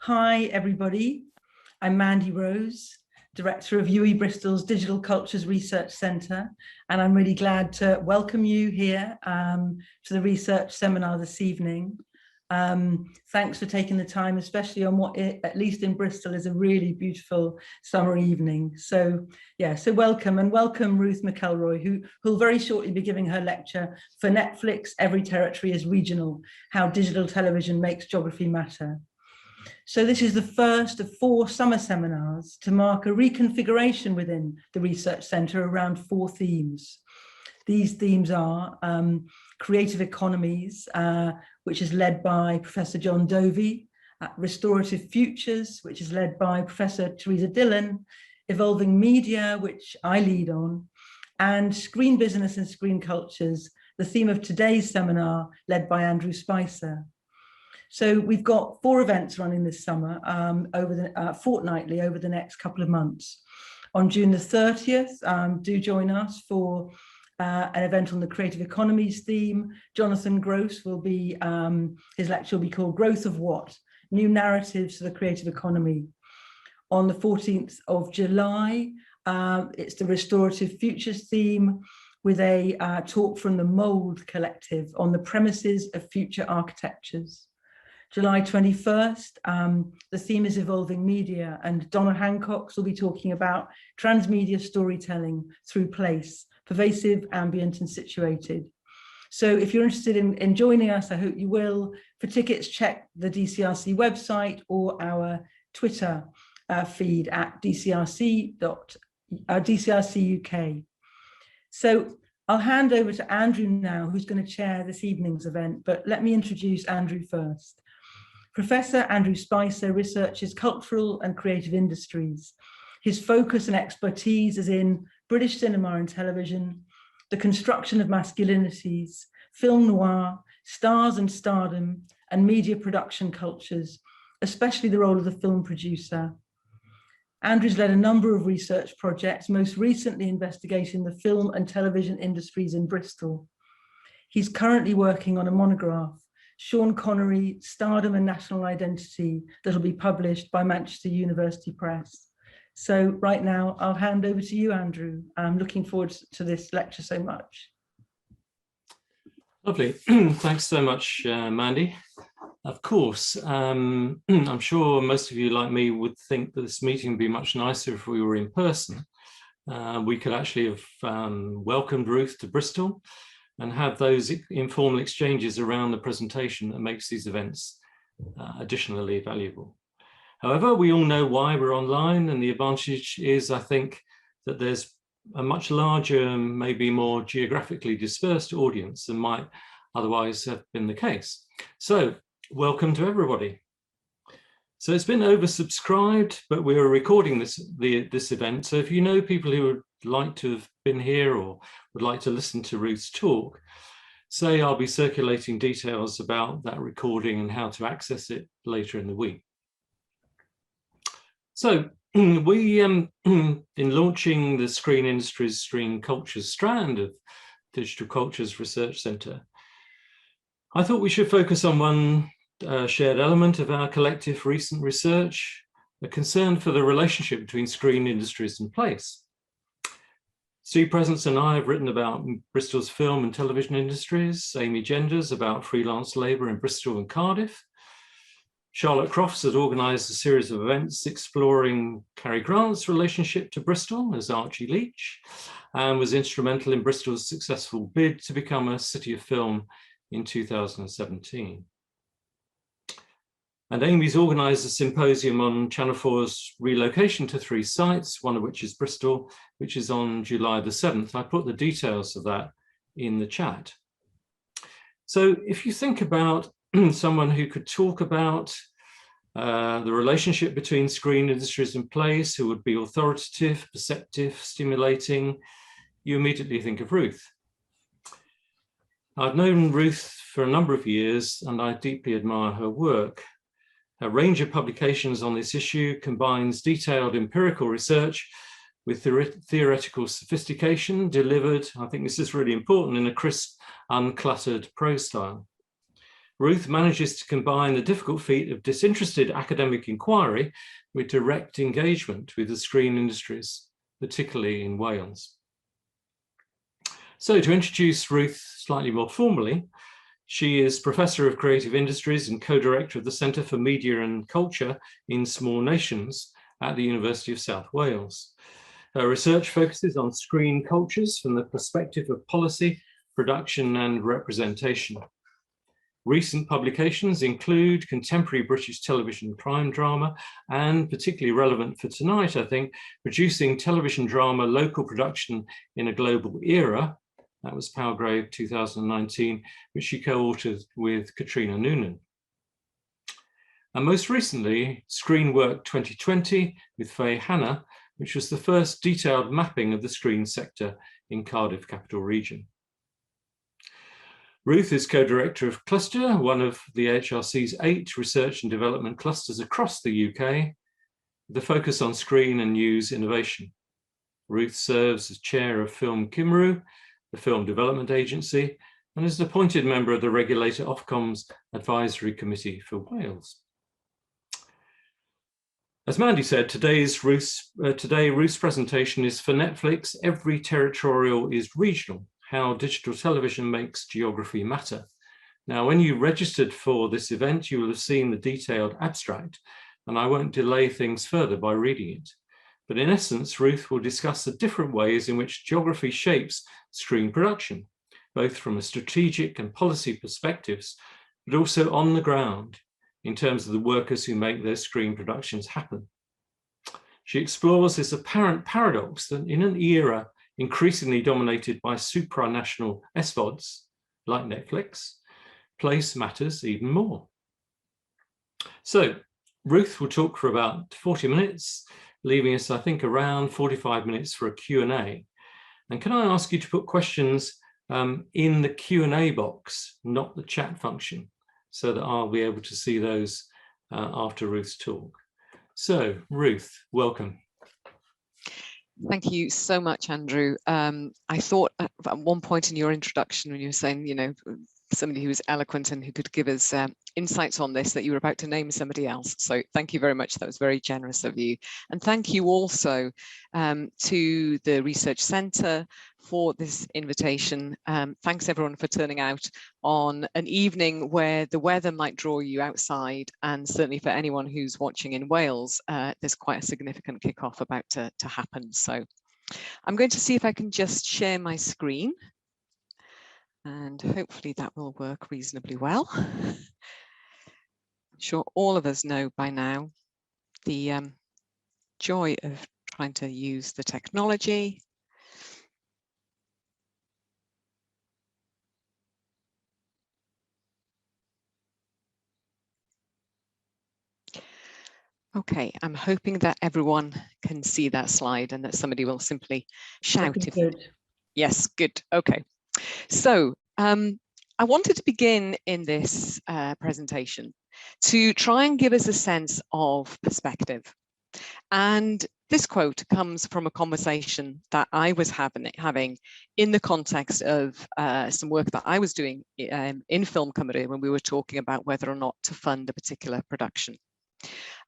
Hi, everybody. I'm Mandy Rose, Director of UE Bristol's Digital Cultures Research Centre, and I'm really glad to welcome you here to the research seminar this evening. Thanks for taking the time, especially on what, at least in Bristol, is a really beautiful summer evening. So welcome, and welcome Ruth McElroy, who'll very shortly be giving her lecture for Netflix, Every Territory is Regional, How Digital Television Makes Geography Matter. So this is the first of 4 summer seminars to mark a reconfiguration within the Research Centre around 4 themes. These themes are creative economies, which is led by Professor John Dovey, restorative futures, which is led by Professor Teresa Dillon, evolving media, which I lead on, and screen business and screen cultures, the theme of today's seminar, led by Andrew Spicer. So we've got 4 events running this summer, fortnightly over the next couple of months. On June the 30th, do join us for an event on the creative economies theme. Jonathan Gross will be, his lecture will be called Growth of What? New Narratives for the Creative Economy. On the 14th of July, it's the restorative futures theme with a talk from the Mould Collective on the premises of future architectures. July 21st, the theme is evolving media, and Donna Hancock will be talking about transmedia storytelling through place, pervasive, ambient and situated. So if you're interested in joining us, I hope you will. For tickets, check the DCRC website or our Twitter feed at DCRC UK. So I'll hand over to Andrew now, who's going to chair this evening's event, but let me introduce Andrew first. Professor Andrew Spicer researches cultural and creative industries. His focus and expertise is in British cinema and television, the construction of masculinities, film noir, stars and stardom, and media production cultures, especially the role of the film producer. Andrew's led a number of research projects, most recently investigating the film and television industries in Bristol. He's currently working on a monograph, Sean Connery, Stardom and National Identity, that'll be published by Manchester University Press. So right now, I'll hand over to you, Andrew. I'm looking forward to this lecture so much. Lovely. Thanks so much, Mandy. Of course, I'm sure most of you, like me, would think that this meeting would be much nicer if we were in person. We could actually have welcomed Ruth to Bristol and have those informal exchanges around the presentation that makes these events additionally valuable. However, we all know why we're online, and the advantage is, I think, that there's a much larger, maybe more geographically dispersed audience than might otherwise have been the case. So, welcome to everybody. So it's been oversubscribed, but we are recording this event. So if you know people who would like to have been here or would like to listen to Ruth's talk, say I'll be circulating details about that recording and how to access it later in the week. So we, in launching the Screen Industries, Screen Cultures strand of Digital Cultures Research Centre, I thought we should focus on one shared element of our collective recent research, a concern for the relationship between screen industries and place. Steve Presence and I have written about Bristol's film and television industries, Amy Genders about freelance labour in Bristol and Cardiff. Charlotte Crofts has organised a series of events exploring Cary Grant's relationship to Bristol as Archie Leach, and was instrumental in Bristol's successful bid to become a City of Film in 2017. And Amy's organised a symposium on Channel 4's relocation to 3 sites, one of which is Bristol, which is on July the 7th. I put the details of that in the chat. So if you think about someone who could talk about the relationship between screen industries and place, who would be authoritative, perceptive, stimulating, you immediately think of Ruth. I've known Ruth for a number of years, and I deeply admire her work. A range of publications on this issue combines detailed empirical research with theoretical sophistication delivered, I think this is really important, in a crisp, uncluttered prose style. Ruth manages to combine the difficult feat of disinterested academic inquiry with direct engagement with the screen industries, particularly in Wales. So to introduce Ruth slightly more formally, she is Professor of Creative Industries and Co-Director of the Centre for Media and Culture in Small Nations at the University of South Wales. Her research focuses on screen cultures from the perspective of policy, production and representation. Recent publications include contemporary British television crime drama and, particularly relevant for tonight, I think, producing television drama local production in a global era. That was Palgrave 2019, which she co-authored with Caitriona Noonan. And most recently, Screen Work 2020 with Faye Hannah, which was the first detailed mapping of the screen sector in Cardiff Capital Region. Ruth is co-director of Clwstwr, one of the AHRC's 8 research and development clusters across the UK, with a focus on screen and news innovation. Ruth serves as Chair of Ffilm Cymru, the film development agency, and is an appointed member of the regulator Ofcoms Advisory Committee for Wales. As Mandy said, today Ruth's presentation is for Netflix, Every Territorial is Regional, How Digital Television Makes Geography Matter. Now, when you registered for this event, you will have seen the detailed abstract, and I won't delay things further by reading it. But in essence, Ruth will discuss the different ways in which geography shapes screen production, both from a strategic and policy perspectives, but also on the ground in terms of the workers who make those screen productions happen. She explores this apparent paradox that in an era increasingly dominated by supranational SVODs like Netflix, place matters even more. So Ruth will talk for about 40 minutes, leaving us, I think, around 45 minutes for a Q&A. And can I ask you to put questions in the Q&A box, not the chat function, so that I'll be able to see those after Ruth's talk. So, Ruth, welcome. Thank you so much, Andrew. I thought at one point in your introduction, when you were saying, you know, somebody who was eloquent and who could give us insights on this, that you were about to name somebody else. So thank you very much. That was very generous of you. And thank you also to the Research Centre for this invitation. Thanks everyone for turning out on an evening where the weather might draw you outside, and certainly for anyone who's watching in Wales, there's quite a significant kickoff about to happen. So I'm going to see if I can just share my screen, and hopefully that will work reasonably well. I'm sure all of us know by now the joy of trying to use the technology. Okay, I'm hoping that everyone can see that slide and that somebody will simply shout. Yes, good. Okay. So I wanted to begin in this presentation to try and give us a sense of perspective. And this quote comes from a conversation that I was having in the context of some work that I was doing in Ffilm Cymru when we were talking about whether or not to fund a particular production.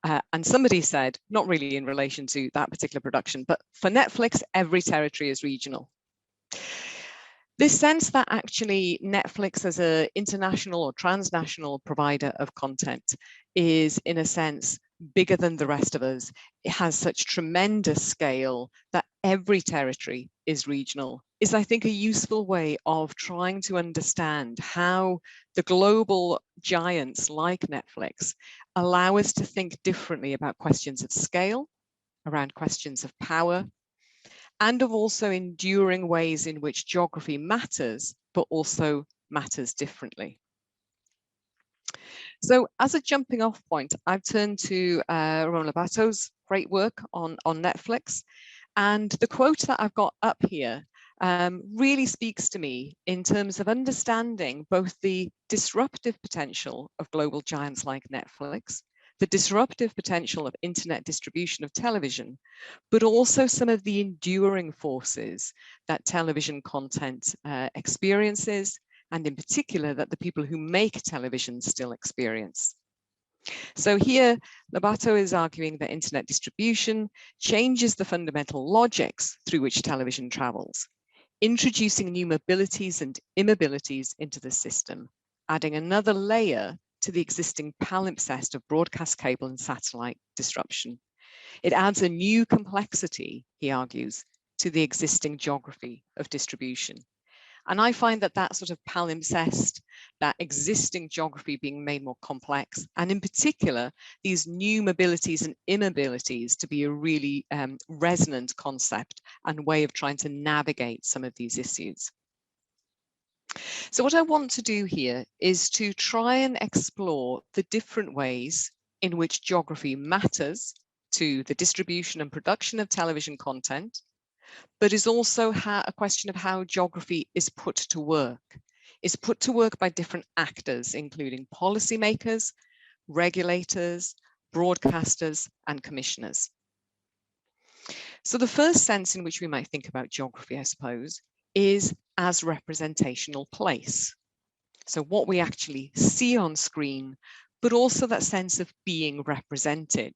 And somebody said, not really in relation to that particular production, but for Netflix, every territory is regional. This sense that actually Netflix as an international or transnational provider of content is, in a sense, bigger than the rest of us. It has such tremendous scale that every territory is regional, is, I think, a useful way of trying to understand how the global giants like Netflix allow us to think differently about questions of scale, around questions of power, and of also enduring ways in which geography matters, but also matters differently. So as a jumping off point, I've turned to Ramon Labato's great work on Netflix. And the quote that I've got up here really speaks to me in terms of understanding both the disruptive potential of global giants like Netflix, the disruptive potential of internet distribution of television, but also some of the enduring forces that television content experiences and in particular that the people who make television still experience. So here, Lobato is arguing that internet distribution changes the fundamental logics through which television travels, introducing new mobilities and immobilities into the system, adding another layer to the existing palimpsest of broadcast cable and satellite disruption. It adds a new complexity, he argues, to the existing geography of distribution. And I find that that sort of palimpsest, that existing geography being made more complex, and in particular, these new mobilities and immobilities to be a really resonant concept and way of trying to navigate some of these issues. So what I want to do here is to try and explore the different ways in which geography matters to the distribution and production of television content, but is also a question of how geography is put to work. It's put to work by different actors, including policymakers, regulators, broadcasters, and commissioners. So the first sense in which we might think about geography, I suppose, is as representational place. So what we actually see on screen, but also that sense of being represented.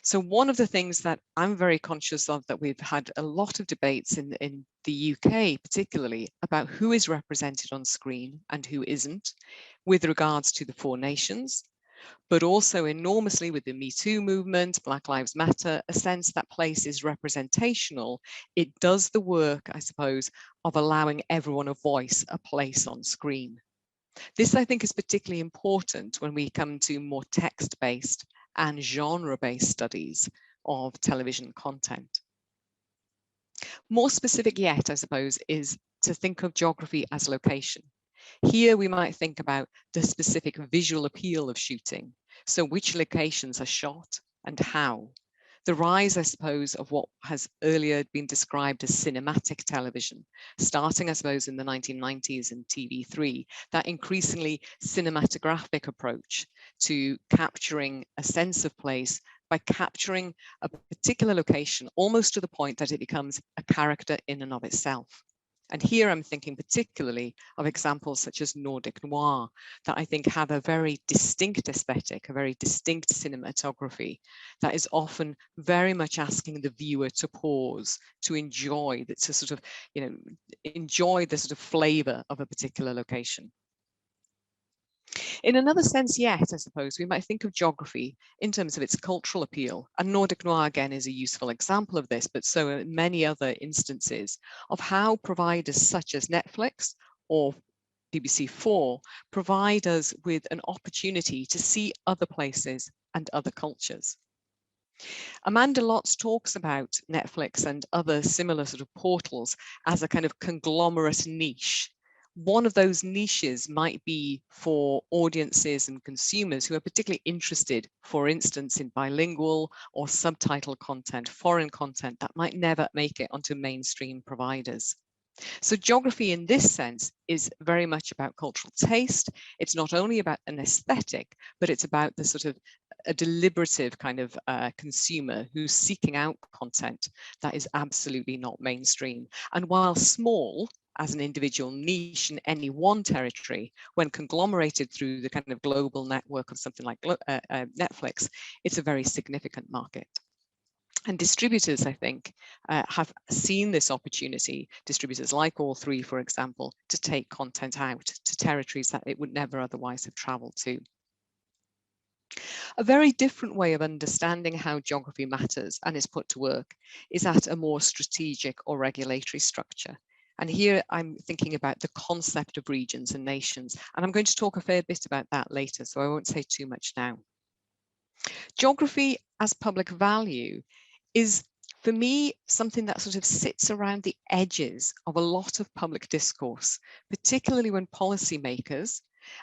So one of the things that I'm very conscious of, that we've had a lot of debates in the UK particularly, about who is represented on screen and who isn't, with regards to the four nations, but also enormously with the Me Too movement, Black Lives Matter, a sense that place is representational. It does the work, I suppose, of allowing everyone a voice, a place on screen. This, I think, is particularly important when we come to more text-based and genre-based studies of television content. More specific yet, I suppose, is to think of geography as location. Here we might think about the specific visual appeal of shooting. So which locations are shot and how. The rise, I suppose, of what has earlier been described as cinematic television, starting, I suppose, in the 1990s in TV3, that increasingly cinematographic approach to capturing a sense of place by capturing a particular location, almost to the point that it becomes a character in and of itself. And here I'm thinking particularly of examples such as Nordic Noir, that I think have a very distinct aesthetic, a very distinct cinematography that is often very much asking the viewer to pause, to enjoy, to sort of, enjoy the sort of flavor of a particular location. In another sense yet, I suppose, we might think of geography in terms of its cultural appeal. And Nordic Noir, again, is a useful example of this, but so are many other instances of how providers such as Netflix or BBC4 provide us with an opportunity to see other places and other cultures. Amanda Lotz talks about Netflix and other similar sort of portals as a kind of conglomerate niche. One of those niches might be for audiences and consumers who are particularly interested, for instance, in bilingual or subtitle content, foreign content that might never make it onto mainstream providers. So geography in this sense is very much about cultural taste. It's not only about an aesthetic, but it's about the sort of a deliberative kind of consumer who's seeking out content that is absolutely not mainstream. And while small, as an individual niche in any one territory, when conglomerated through the kind of global network of something like Netflix, it's a very significant market. And distributors, I think, have seen this opportunity, distributors like All3, for example, to take content out to territories that it would never otherwise have traveled to. A very different way of understanding how geography matters and is put to work is at a more strategic or regulatory structure. And here I'm thinking about the concept of regions and nations, and I'm going to talk a fair bit about that later, so I won't say too much now. Geography as public value is, for me, something that sort of sits around the edges of a lot of public discourse, particularly when policymakers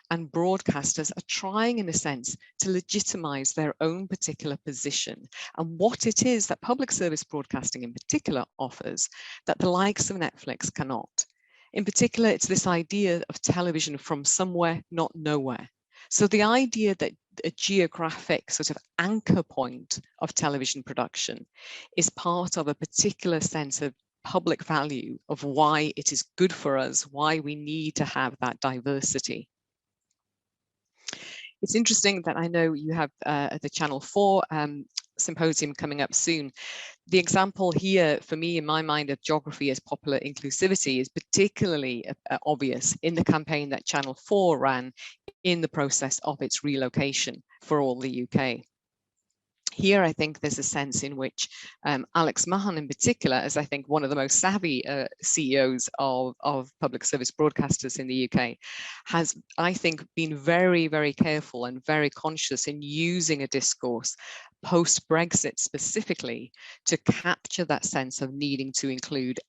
and broadcasters are trying, in a sense, to legitimize their own particular position and what it is that public service broadcasting in particular offers that the likes of Netflix cannot. In particular, it's this idea of television from somewhere, not nowhere. So the idea that a geographic sort of anchor point of television production is part of a particular sense of public value of why it is good for us, why we need to have that diversity. It's interesting that I know you have the Channel 4 symposium coming up soon. The example here for me in my mind of geography as popular inclusivity is particularly obvious in the campaign that Channel 4 ran in the process of its relocation for all the UK. Here, I think there's a sense in which Alex Mahan in particular, as I think one of the most savvy CEOs of public service broadcasters in the UK, has, I think, been very, very careful and very conscious in using a discourse post-Brexit specifically to capture that sense of needing to include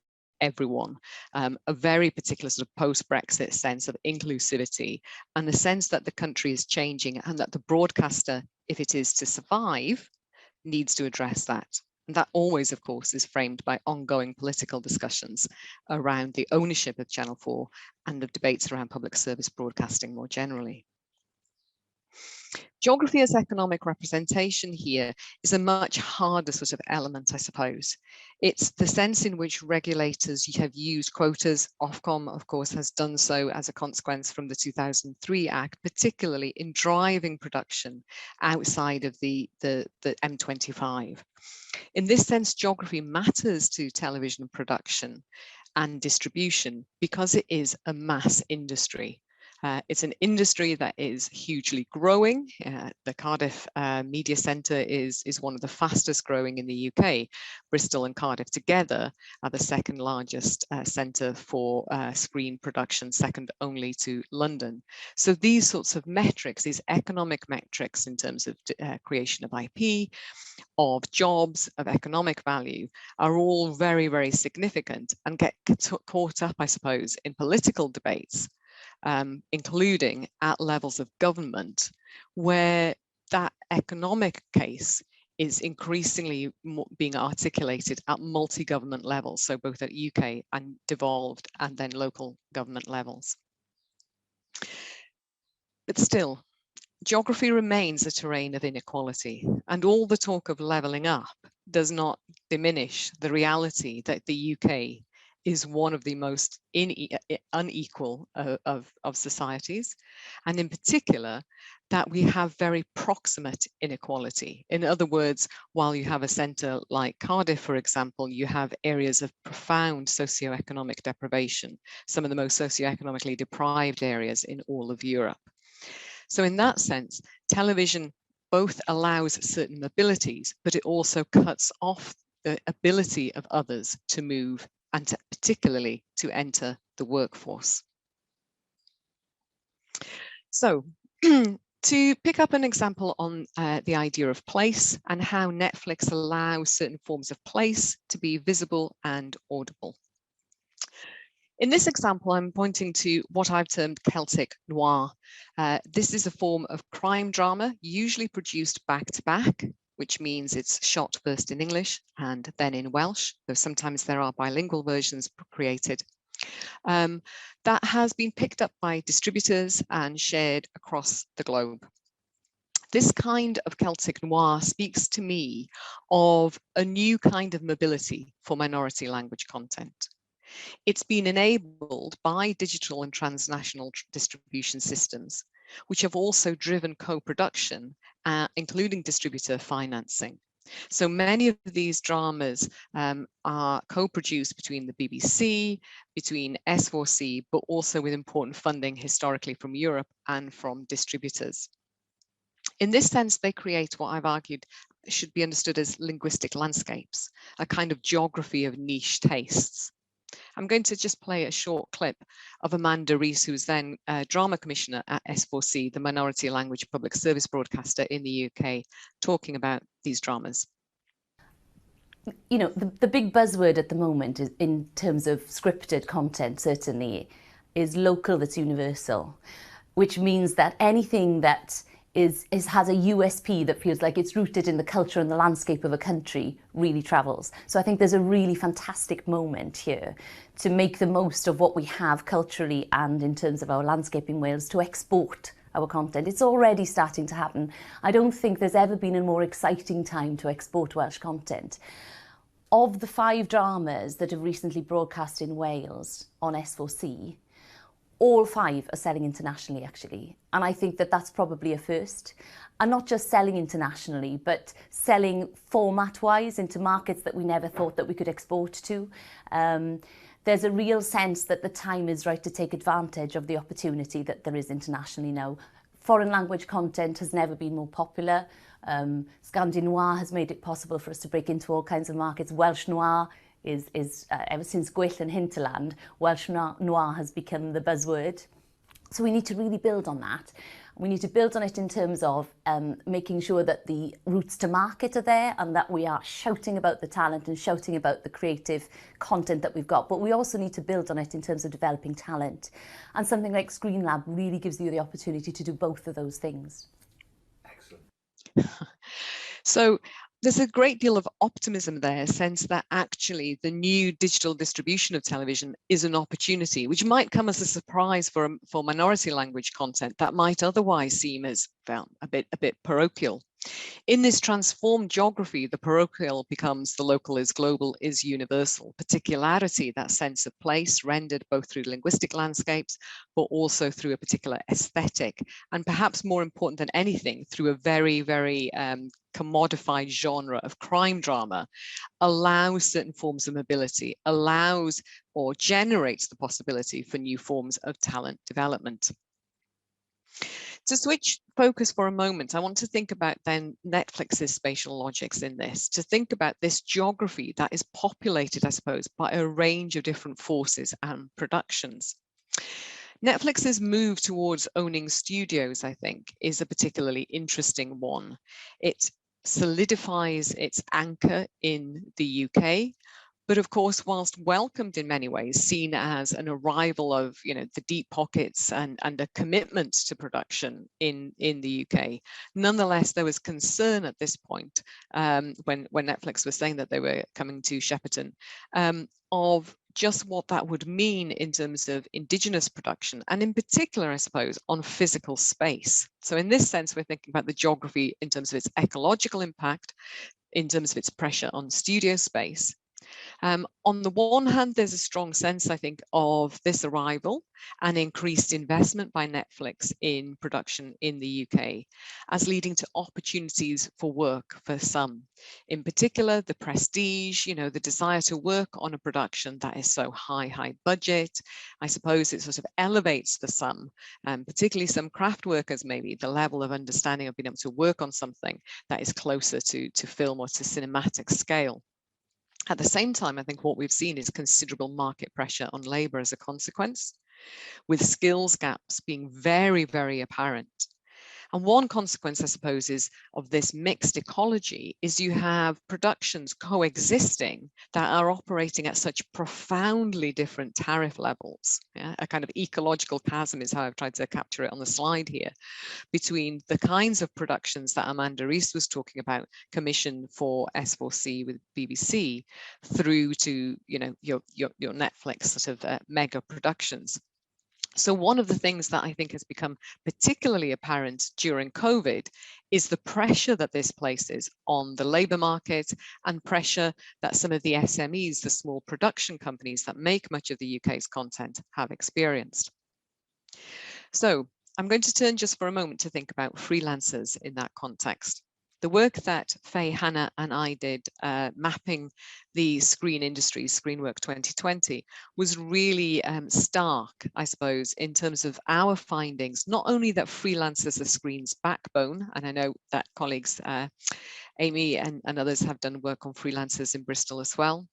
everyone, a very particular sort of post-Brexit sense of inclusivity and the sense that the country is changing and that the broadcaster, if it is to survive, needs to address that. And that always, of course, is framed by ongoing political discussions around the ownership of Channel 4 and the debates around public service broadcasting more generally. Geography as economic representation here is a much harder sort of element, I suppose. It's the sense in which regulators have used quotas. Ofcom, of course, has done so as a consequence from the 2003 Act, particularly in driving production outside of the M25. In this sense, geography matters to television production and distribution because it is a mass industry. It's an industry that is hugely growing. The Cardiff Media Centre is one of the fastest growing in the UK. Bristol and Cardiff together are the second largest centre for screen production, second only to London. So these sorts of metrics, these economic metrics in terms of creation of IP, of jobs, of economic value, are all very, very significant and get caught up, I suppose, in political debates. Including at levels of government, where that economic case is increasingly being articulated at multi-government levels, so both at UK and devolved and then local government levels. But still, geography remains a terrain of inequality, and all the talk of levelling up does not diminish the reality that the UK is one of the most unequal of societies, and in particular that we have very proximate inequality. In other words, while you have a centre like Cardiff, for example, you have areas of profound socioeconomic deprivation, some of the most socioeconomically deprived areas in all of Europe. So in that sense, television both allows certain mobilities, but it also cuts off the ability of others to move and particularly to enter the workforce. So to pick up an example on the idea of place and how Netflix allows certain forms of place to be visible and audible. In this example, I'm pointing to what I've termed Celtic Noir. This is a form of crime drama, usually produced back to back, which means it's shot first in English and then in Welsh, though sometimes there are bilingual versions created. That has been picked up by distributors and shared across the globe. This kind of Celtic Noir speaks to me of a new kind of mobility for minority language content. It's been enabled by digital and transnational distribution systems, which have also driven co-production, including distributor financing. So many of these dramas are co-produced between the BBC, between S4C, but also with important funding historically from Europe and from distributors. In this sense, they create what I've argued should be understood as linguistic landscapes, a kind of geography of niche tastes. I'm going to just play a short clip of Amanda Rees, who's then drama commissioner at S4C, the minority language public service broadcaster in the UK, talking about these dramas. You know, the big buzzword at the moment is, in terms of scripted content, certainly, is local that's universal, which means that anything that has a USP that feels like it's rooted in the culture and the landscape of a country really travels. So I think there's a really fantastic moment here to make the most of what we have culturally and in terms of our landscape in Wales to export our content. It's already starting to happen. I don't think there's ever been a more exciting time to export Welsh content. of the 5 dramas that have recently broadcast in Wales on S4C, all 5 are selling internationally, actually. And I think that that's probably a first. And not just selling internationally, but selling format-wise into markets that we never thought that we could export to. There's a real sense that the time is right to take advantage of the opportunity that there is internationally now. Foreign language content has never been more popular. Scandi Noir has made it possible for us to break into all kinds of markets. Welsh Noir is ever since Gwyll and Hinterland, Welsh Noir has become the buzzword. So we need to really build on that. We need to build on it in terms of making sure that the routes to market are there and that we are shouting about the talent and shouting about the creative content that we've got. But we also need to build on it in terms of developing talent. And something like Screen Lab really gives you the opportunity to do both of those things. Excellent. So there's a great deal of optimism there, sense that actually the new digital distribution of television is an opportunity, which might come as a surprise for minority language content that might otherwise seem as, well, a bit parochial. In this transformed geography, the parochial becomes the local is global is universal. Particularity, that sense of place, rendered both through linguistic landscapes, but also through a particular aesthetic, and perhaps more important than anything, through a very, very commodified genre of crime drama, allows certain forms of mobility, allows or generates the possibility for new forms of talent development. To switch focus for a moment, I want to think about then Netflix's spatial logics in this, to think about this geography that is populated, I suppose, by a range of different forces and productions. Netflix's move towards owning studios, I think, is a particularly interesting one. It solidifies its anchor in the UK, but of course, whilst welcomed in many ways, seen as an arrival of, you know, the deep pockets and a commitment to production in the UK, nonetheless, there was concern at this point when Netflix was saying that they were coming to Shepperton of just what that would mean in terms of indigenous production, and in particular, I suppose, on physical space. So in this sense, we're thinking about the geography in terms of its ecological impact, in terms of its pressure on studio space. On the one hand, there's a strong sense, I think, of this arrival and increased investment by Netflix in production in the UK as leading to opportunities for work for some. In particular, the prestige, you know, the desire to work on a production that is so high budget. I suppose it sort of elevates for some, particularly some craft workers, maybe the level of understanding of being able to work on something that is closer to film or to cinematic scale. At the same time, I think what we've seen is considerable market pressure on labour as a consequence, with skills gaps being very, very apparent. And one consequence, I suppose, is of this mixed ecology is you have productions coexisting that are operating at such profoundly different tariff levels. Yeah? A kind of ecological chasm is how I've tried to capture it on the slide here, between the kinds of productions that Amanda Rees was talking about, commissioned for S4C with BBC, through to, you know, your Netflix sort of mega productions. So one of the things that I think has become particularly apparent during COVID is the pressure that this places on the labour market, and pressure that some of the SMEs, the small production companies that make much of the UK's content, have experienced. So I'm going to turn just for a moment to think about freelancers in that context. The work that Faye Hannah and I did mapping the screen industry, Screenwork 2020, was really stark, I suppose, in terms of our findings, not only that freelancers are screen's backbone, and I know that colleagues, Amy and others have done work on freelancers in Bristol as well,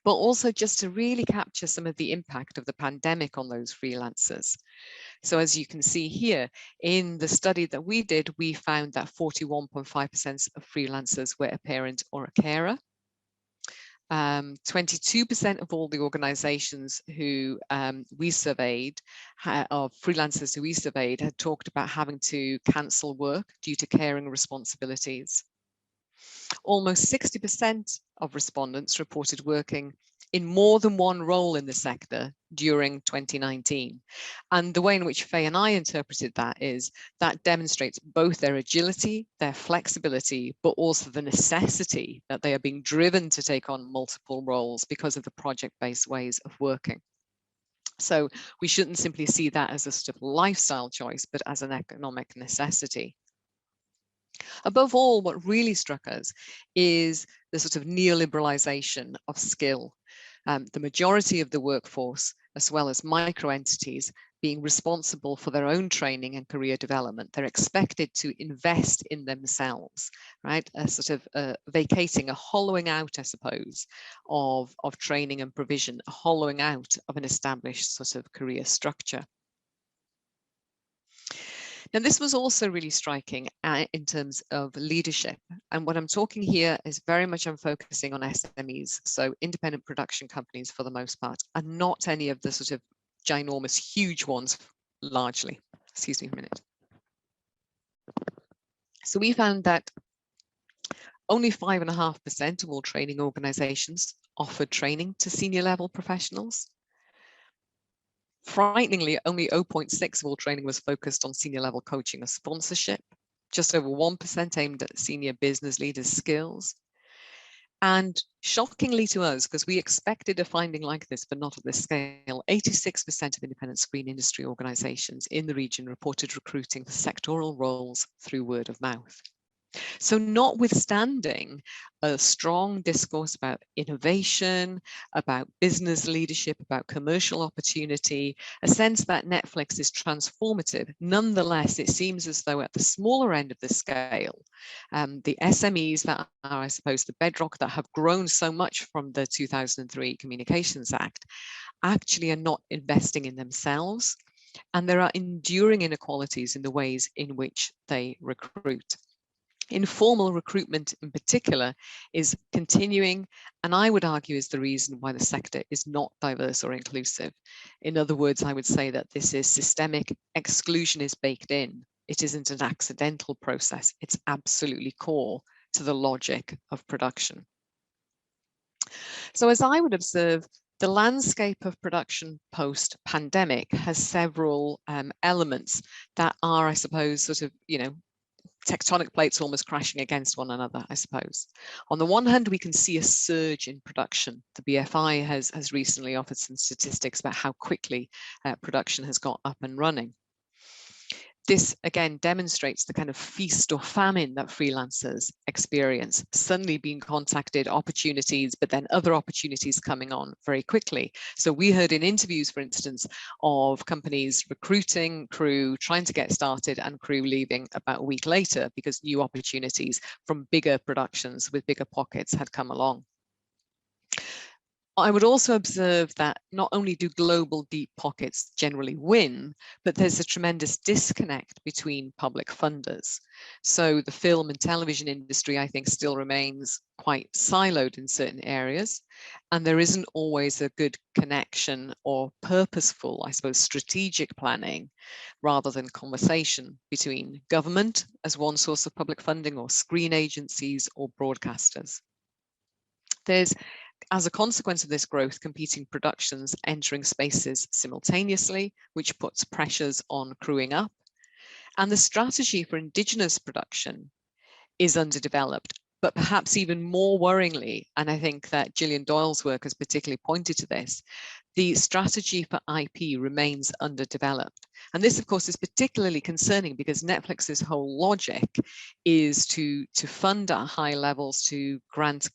but also just to really capture some of the impact of the pandemic on those freelancers. So as you can see here, in the study that we did, we found that 41.5% of freelancers were a parent or a carer. 22% of all the organizations who we surveyed, of freelancers who we surveyed, had talked about having to cancel work due to caring responsibilities. Almost 60% of respondents reported working in more than one role in the sector during 2019. And the way in which Faye and I interpreted that is that demonstrates both their agility, their flexibility, but also the necessity that they are being driven to take on multiple roles because of the project-based ways of working. So we shouldn't simply see that as a sort of lifestyle choice, but as an economic necessity. Above all, what really struck us is the sort of neoliberalization of skill. The majority of the workforce, as well as micro entities, being responsible for their own training and career development. They're expected to invest in themselves, right? A sort of vacating, a hollowing out, I suppose, of training and provision, a hollowing out of an established sort of career structure. Now, this was also really striking in terms of leadership. And what I'm talking here is very much I'm focusing on SMEs, so independent production companies for the most part, and not any of the sort of ginormous, huge ones, largely. Excuse me a minute. So we found that only 5.5% of all training organizations offered training to senior level professionals. Frighteningly, only 0.6 of all training was focused on senior level coaching or sponsorship. Just over 1% aimed at senior business leaders' skills. And shockingly to us, because we expected a finding like this, but not at this scale, 86% of independent screen industry organizations in the region reported recruiting for sectoral roles through word of mouth. So notwithstanding a strong discourse about innovation, about business leadership, about commercial opportunity, a sense that Netflix is transformative, nonetheless, it seems as though at the smaller end of the scale, the SMEs that are, I suppose, the bedrock that have grown so much from the 2003 Communications Act, actually are not investing in themselves. And there are enduring inequalities in the ways in which they recruit. Informal recruitment in particular is continuing, and I would argue is the reason why the sector is not diverse or inclusive. In other words, I would say that this is systemic, exclusion is baked in. It isn't an accidental process, it's absolutely core to the logic of production. So as I would observe, the landscape of production post-pandemic has several elements that are, I suppose, sort of, tectonic plates almost crashing against one another, I suppose. On the one hand, we can see a surge in production. The BFI has recently offered some statistics about how quickly production has got up and running. This again demonstrates the kind of feast or famine that freelancers experience, suddenly being contacted, opportunities, but then other opportunities coming on very quickly. So we heard in interviews, for instance, of companies recruiting crew, trying to get started, and crew leaving about a week later because new opportunities from bigger productions with bigger pockets had come along. I would also observe that not only do global deep pockets generally win, but there's a tremendous disconnect between public funders. So the film and television industry, I think, still remains quite siloed in certain areas, and there isn't always a good connection or purposeful, I suppose, strategic planning rather than conversation between government as one source of public funding or screen agencies or broadcasters. There's, as a consequence of this growth, competing productions entering spaces simultaneously, which puts pressures on crewing up. And the strategy for Indigenous production is underdeveloped, but perhaps even more worryingly, and I think that Gillian Doyle's work has particularly pointed to this, the strategy for IP remains underdeveloped. And this, of course, is particularly concerning because Netflix's whole logic is to fund at high levels, to grant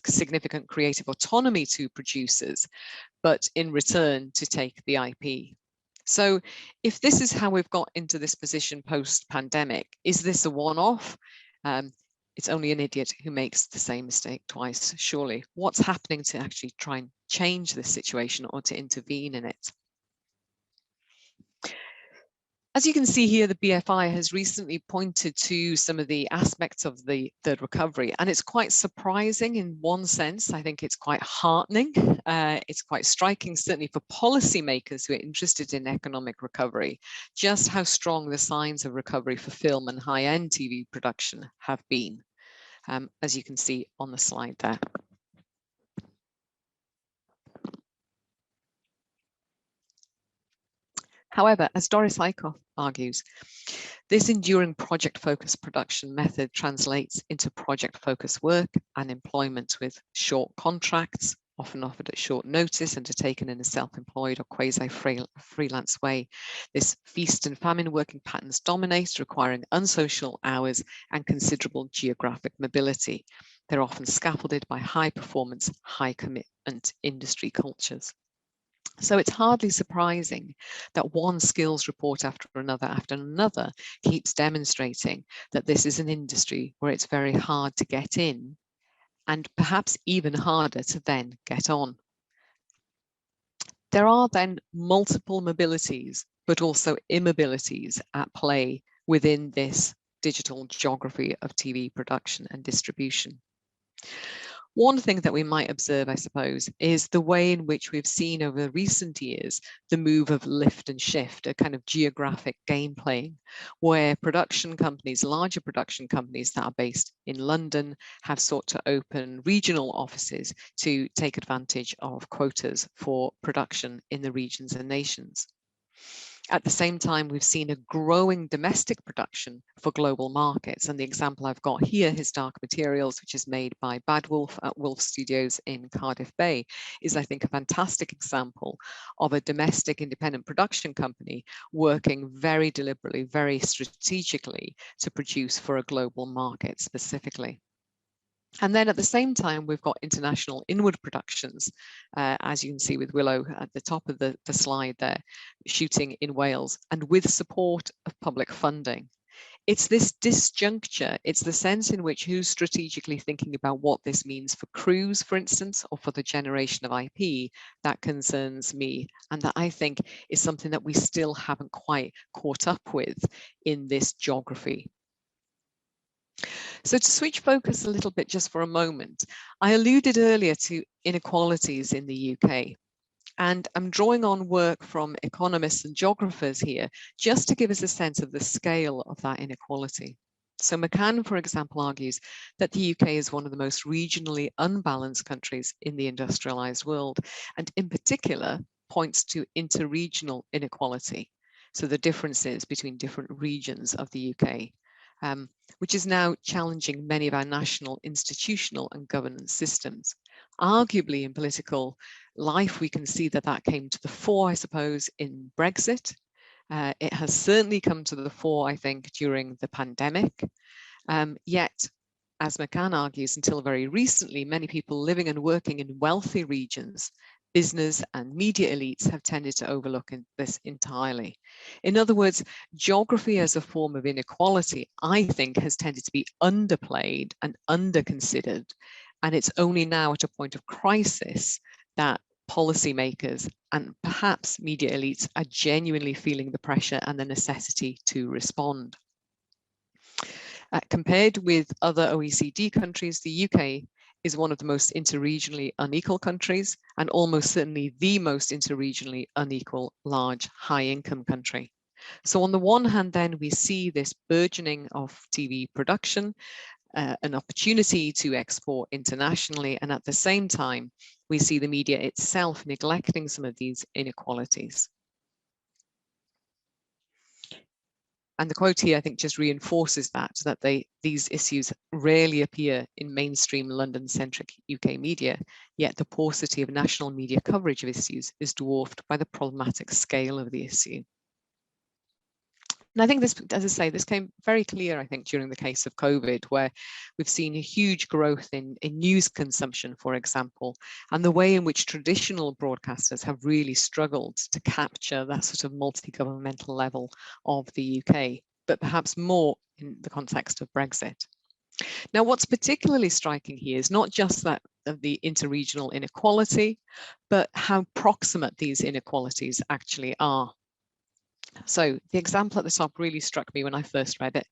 significant creative autonomy to producers, but in return to take the IP. So if this is how we've got into this position post-pandemic, is this a one-off? It's only an idiot who makes the same mistake twice, surely. What's happening to actually try and change this situation or to intervene in it? As you can see here, the BFI has recently pointed to some of the aspects of the third recovery, and it's quite surprising in one sense. I think it's quite heartening. It's quite striking, certainly for policymakers who are interested in economic recovery, just how strong the signs of recovery for film and high-end TV production have been, as you can see on the slide there. However, as Doris Eickhoff argues, this enduring project-focused production method translates into project-focused work and employment with short contracts, often offered at short notice, undertaken in a self-employed or quasi-freelance way. This feast and famine working patterns dominate, requiring unsocial hours and considerable geographic mobility. They're often scaffolded by high-performance, high-commitment industry cultures. So it's hardly surprising that one skills report after another keeps demonstrating that this is an industry where it's very hard to get in and perhaps even harder to then get on. There are then multiple mobilities, but also immobilities at play within this digital geography of TV production and distribution. One thing that we might observe, I suppose, is the way in which we've seen over recent years the move of lift and shift, a kind of geographic game playing, where production companies, larger production companies that are based in London, have sought to open regional offices to take advantage of quotas for production in the regions and nations. At the same time, we've seen a growing domestic production for global markets. And the example I've got here, His Dark Materials, which is made by Bad Wolf at Wolf Studios in Cardiff Bay, is, I think, a fantastic example of a domestic independent production company working very deliberately, very strategically to produce for a global market specifically. And then at the same time, we've got international inward productions, as you can see with Willow at the top of the slide there, shooting in Wales, and with support of public funding. It's this disjuncture, it's the sense in which who's strategically thinking about what this means for crews, for instance, or for the generation of IP, that concerns me, and that I think is something that we still haven't quite caught up with in this geography. So to switch focus a little bit just for a moment, I alluded earlier to inequalities in the UK, and I'm drawing on work from economists and geographers here just to give us a sense of the scale of that inequality. So McCann, for example, argues that the UK is one of the most regionally unbalanced countries in the industrialized world, and in particular points to interregional inequality, so the differences between different regions of the UK. Which is now challenging many of our national institutional and governance systems. Arguably in political life, we can see that that came to the fore, I suppose, in Brexit. It has certainly come to the fore, I think, during the pandemic. Yet, as McCann argues, until very recently, many people living and working in wealthy regions, business and media elites have tended to overlook this entirely. In other words, geography as a form of inequality, I think, has tended to be underplayed and underconsidered. And it's only now at a point of crisis that policymakers and perhaps media elites are genuinely feeling the pressure and the necessity to respond. Compared with other OECD countries, the UK is one of the most interregionally unequal countries, and almost certainly the most interregionally unequal large high-income country. So on the one hand, then, we see this burgeoning of TV production, an opportunity to export internationally, and at the same time, we see the media itself neglecting some of these inequalities. And the quote here, I think, just reinforces that these issues rarely appear in mainstream London-centric UK media, yet the paucity of national media coverage of issues is dwarfed by the problematic scale of the issue. And I think this, as I say, this came very clear, I think, during the case of COVID, where we've seen a huge growth in news consumption, for example, and the way in which traditional broadcasters have really struggled to capture that sort of multi-governmental level of the UK, but perhaps more in the context of Brexit. Now, what's particularly striking here is not just that of the interregional inequality, but how proximate these inequalities actually are. So the example at the top really struck me when I first read it.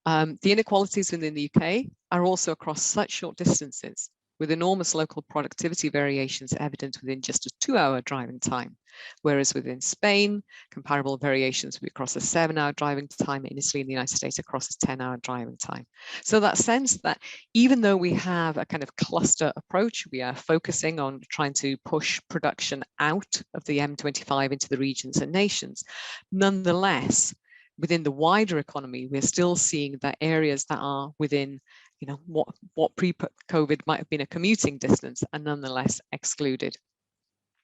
The inequalities within the UK are also across such short distances. with enormous local productivity variations evident within just a 2-hour driving time, whereas within Spain, comparable variations would be across a 7-hour driving time, in Italy and the United States across a 10-hour driving time. So that sense that even though we have a kind of cluster approach, we are focusing on trying to push production out of the M25 into the regions and nations, nonetheless, within the wider economy, we're still seeing that areas that are within, you know, what pre-COVID might have been a commuting distance are nonetheless excluded.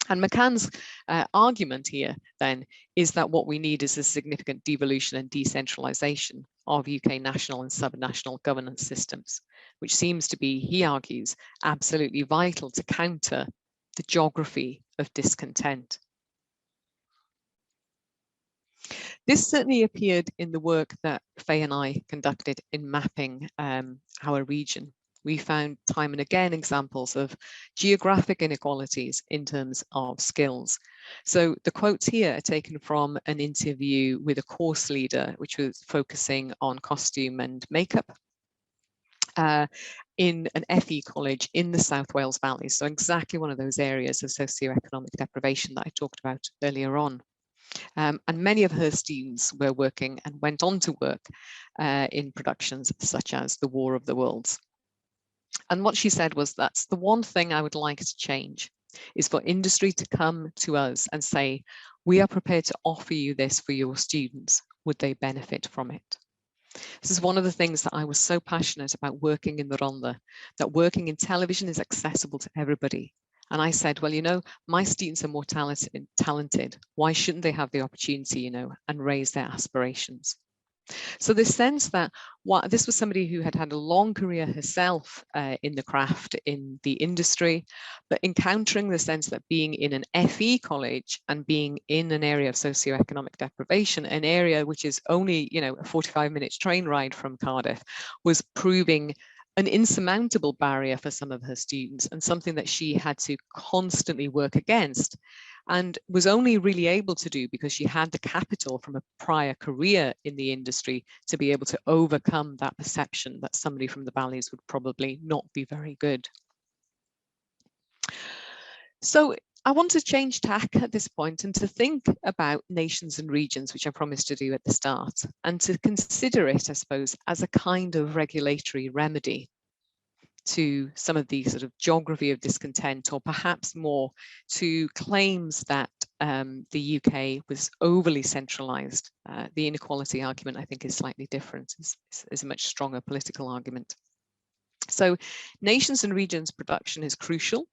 And McCann's argument here then is that what we need is a significant devolution and decentralisation of UK national and subnational governance systems, which seems to be, he argues, absolutely vital to counter the geography of discontent. This certainly appeared in the work that Faye and I conducted in mapping our region. We found time and again examples of geographic inequalities in terms of skills. So the quotes here are taken from an interview with a course leader, which was focusing on costume and makeup in an FE college in the South Wales Valley. So exactly one of those areas of socioeconomic deprivation that I talked about earlier on. And many of her students were working and went on to work in productions such as The War of the Worlds. And what she said was, that's the one thing I would like to change, is for industry to come to us and say, we are prepared to offer you this for your students. Would they benefit from it? This is one of the things that I was so passionate about working in the Rhondda, that working in television is accessible to everybody. And I said, well, you know, my students are more talented. Why shouldn't they have the opportunity, you know, and raise their aspirations? So this sense that this was somebody who had had a long career herself in the craft, in the industry, but encountering the sense that being in an FE college and being in an area of socioeconomic deprivation, an area which is only, you know, a 45-minute train ride from Cardiff, was proving an insurmountable barrier for some of her students, and something that she had to constantly work against, and was only really able to do because she had the capital from a prior career in the industry to be able to overcome that perception that somebody from the valleys would probably not be very good. So I want to change tack at this point and to think about nations and regions, which I promised to do at the start, and to consider it, I suppose, as a kind of regulatory remedy to some of the sort of geography of discontent, or perhaps more to claims that the UK was overly centralised. The inequality argument, I think, is slightly different, is a much stronger political argument. So nations and regions production is crucial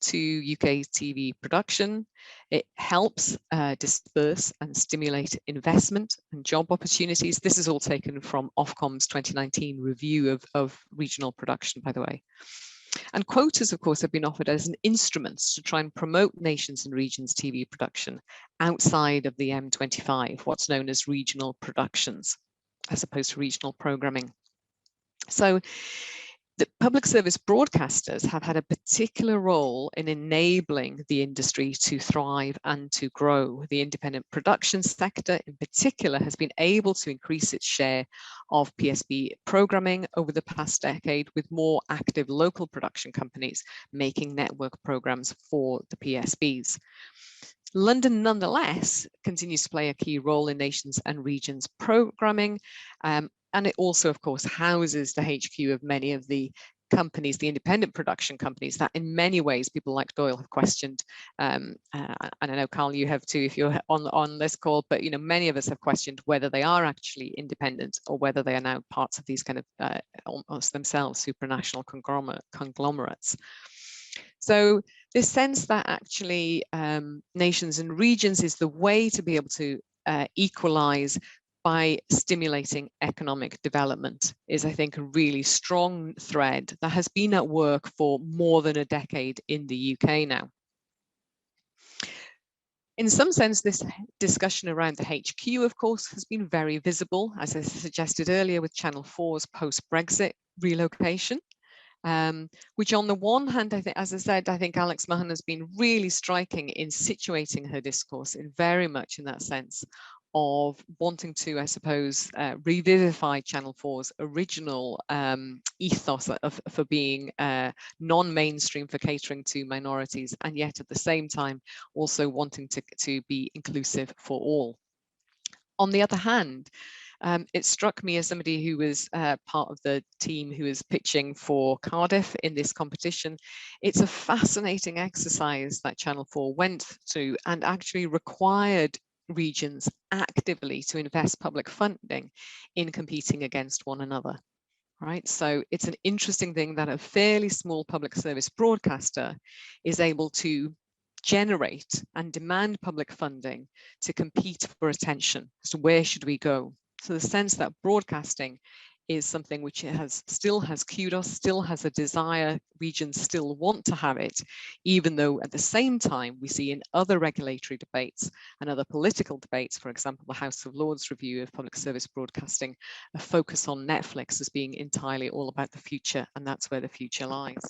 to UK TV production. It helps disperse and stimulate investment and job opportunities. This is all taken from Ofcom's 2019 review of regional production, by the way. And quotas, of course, have been offered as an instrument to try and promote nations and regions TV production outside of the M25, what's known as regional productions, as opposed to regional programming. So the public service broadcasters have had a particular role in enabling the industry to thrive and to grow. The independent production sector in particular has been able to increase its share of PSB programming over the past decade, with more active local production companies making network programs for the PSBs. London, nonetheless, continues to play a key role in nations and regions programming. And it also, of course, houses the HQ of many of the companies, the independent production companies, that in many ways people like Doyle have questioned. And I know, Carl, you have too, if you're on this call, but you know, many of us have questioned whether they are actually independent or whether they are now parts of these kind of almost themselves supranational conglomerates. So this sense that actually nations and regions is the way to be able to equalize by stimulating economic development is, I think, a really strong thread that has been at work for more than a decade in the UK now. In some sense, this discussion around the HQ, of course, has been very visible, as I suggested earlier, with Channel 4's post-Brexit relocation. Which on the one hand, I think, as I said, I think Alex Mahon has been really striking in situating her discourse in very much in that sense of wanting to, I suppose, revivify Channel 4's original ethos for being non-mainstream, for catering to minorities, and yet at the same time also wanting to be inclusive for all. On the other hand, it struck me, as somebody who was part of the team who is pitching for Cardiff in this competition, it's a fascinating exercise that Channel 4 went through and actually required regions actively to invest public funding in competing against one another. Right, so it's an interesting thing that a fairly small public service broadcaster is able to generate and demand public funding to compete for attention. So where should we go? So the sense that broadcasting is something which still has kudos, still has a desire, regions still want to have it, even though at the same time we see in other regulatory debates and other political debates, for example, the House of Lords review of public service broadcasting, a focus on Netflix as being entirely all about the future, and that's where the future lies.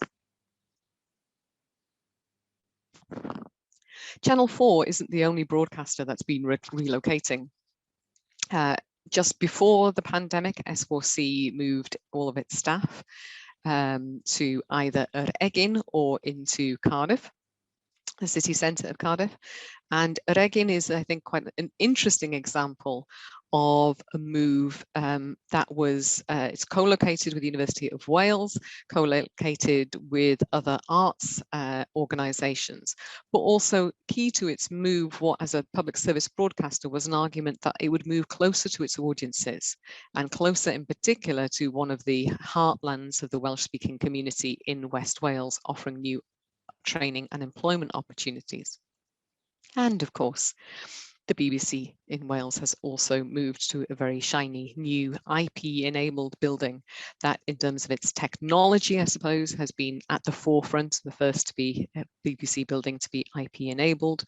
Channel 4 isn't the only broadcaster that's been relocating. Just before the pandemic, S4C moved all of its staff to either Egin or into Cardiff, the city centre of Cardiff. And Egin is, I think, quite an interesting example of a move that was, it's co-located with the University of Wales, co-located with other arts organisations, but also key to its move, what as a public service broadcaster was an argument that it would move closer to its audiences, and closer in particular to one of the heartlands of the Welsh-speaking community in West Wales, offering new training and employment opportunities. And of course, the BBC in Wales has also moved to a very shiny new IP-enabled building that, in terms of its technology, I suppose, has been at the forefront, the first to be a BBC building to be IP-enabled,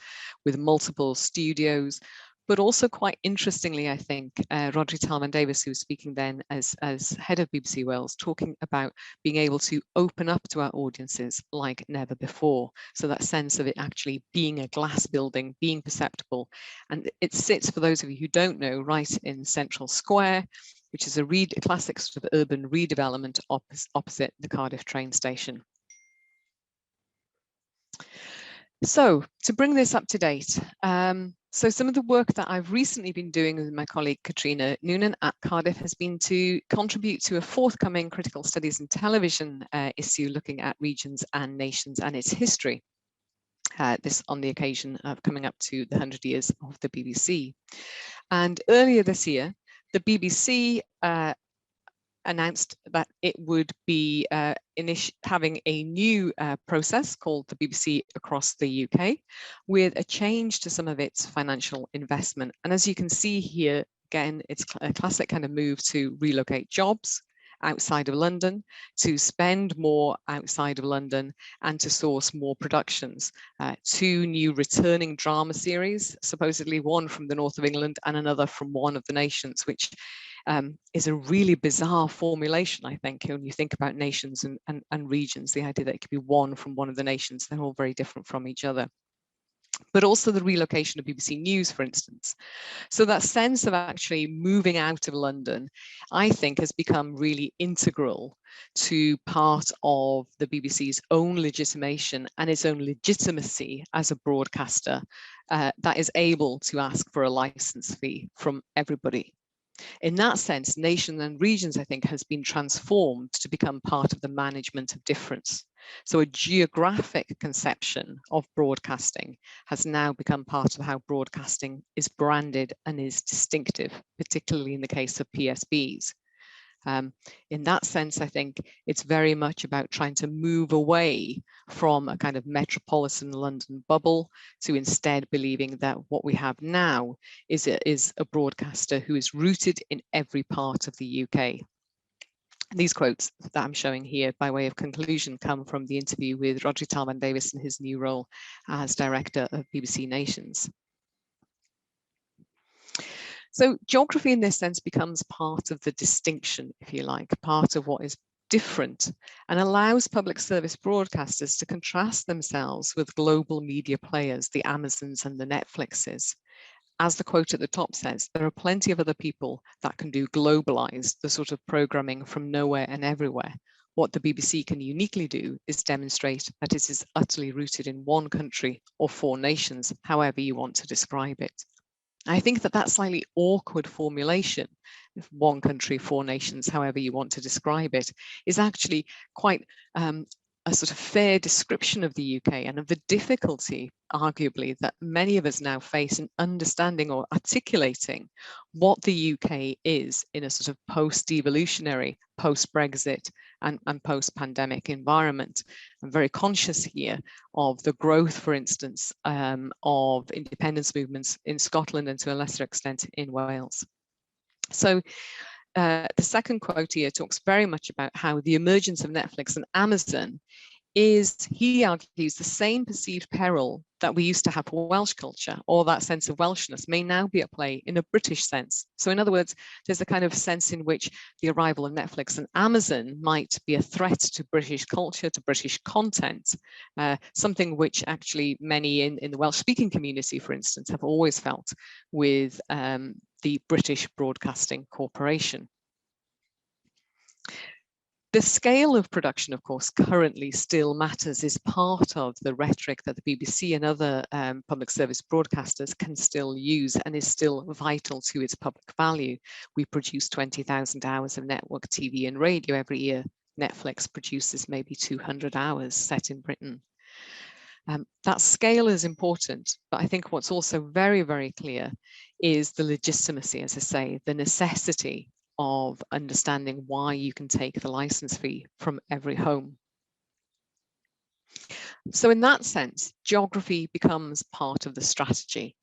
with multiple studios. But also, quite interestingly, I think, Rhodri Talman-Davies, who was speaking then as head of BBC Wales, talking about being able to open up to our audiences like never before. So that sense of it actually being a glass building, being perceptible. And it sits, for those of you who don't know, right in Central Square, which is a classic sort of urban redevelopment opposite the Cardiff train station. So to bring this up to date, so some of the work that I've recently been doing with my colleague Caitriona Noonan at Cardiff has been to contribute to a forthcoming critical studies in television issue looking at regions and nations and its history. This on the occasion of coming up to the 100 years of the BBC. And earlier this year, the BBC announced that it would be having a new process called the BBC Across the UK, with a change to some of its financial investment. And as you can see here, again, it's a classic kind of move to relocate jobs outside of London, to spend more outside of London, and to source more productions. 2 new returning drama series, supposedly one from the north of England and another from one of the nations, which is a really bizarre formulation, I think, when you think about nations and regions, the idea that it could be one from one of the nations, they're all very different from each other. But also the relocation of BBC News, for instance. So that sense of actually moving out of London, I think, has become really integral to part of the BBC's own legitimation and its own legitimacy as a broadcaster that is able to ask for a license fee from everybody. In that sense, nations and regions, I think, has been transformed to become part of the management of difference. So a geographic conception of broadcasting has now become part of how broadcasting is branded and is distinctive, particularly in the case of PSBs. In that sense, I think it's very much about trying to move away from a kind of metropolitan London bubble to instead believing that what we have now is a broadcaster who is rooted in every part of the UK. These quotes that I'm showing here by way of conclusion come from the interview with Rhodri Talman-Davies in his new role as Director of BBC Nations. So geography in this sense becomes part of the distinction, if you like, part of what is different, and allows public service broadcasters to contrast themselves with global media players, the Amazons and the Netflixes, as the quote at the top says, there are plenty of other people that can do globalized, the sort of programming from nowhere and everywhere. What the BBC can uniquely do is demonstrate that it is utterly rooted in one country or 4 nations, however you want to describe it. I think that slightly awkward formulation, 1 country, 4 nations, however you want to describe it, is actually quite a sort of fair description of the UK and of the difficulty, arguably, that many of us now face in understanding or articulating what the UK is in a sort of post-devolutionary, post-Brexit and post-pandemic environment. I'm very conscious here of the growth, for instance, of independence movements in Scotland and to a lesser extent in Wales. So the second quote here talks very much about how the emergence of Netflix and Amazon is, he argues, the same perceived peril that we used to have for Welsh culture, or that sense of Welshness may now be at play in a British sense. So in other words, there's a kind of sense in which the arrival of Netflix and Amazon might be a threat to British culture, to British content, something which actually many in the Welsh-speaking community, for instance, have always felt with the British Broadcasting Corporation. The scale of production, of course, currently still matters, is part of the rhetoric that the BBC and other public service broadcasters can still use and is still vital to its public value. We produce 20,000 hours of network TV and radio every year. Netflix produces maybe 200 hours set in Britain. That scale is important, but I think what's also very, very clear is the legitimacy, as I say, the necessity of understanding why you can take the license fee from every home. So in that sense, geography becomes part of the strategy.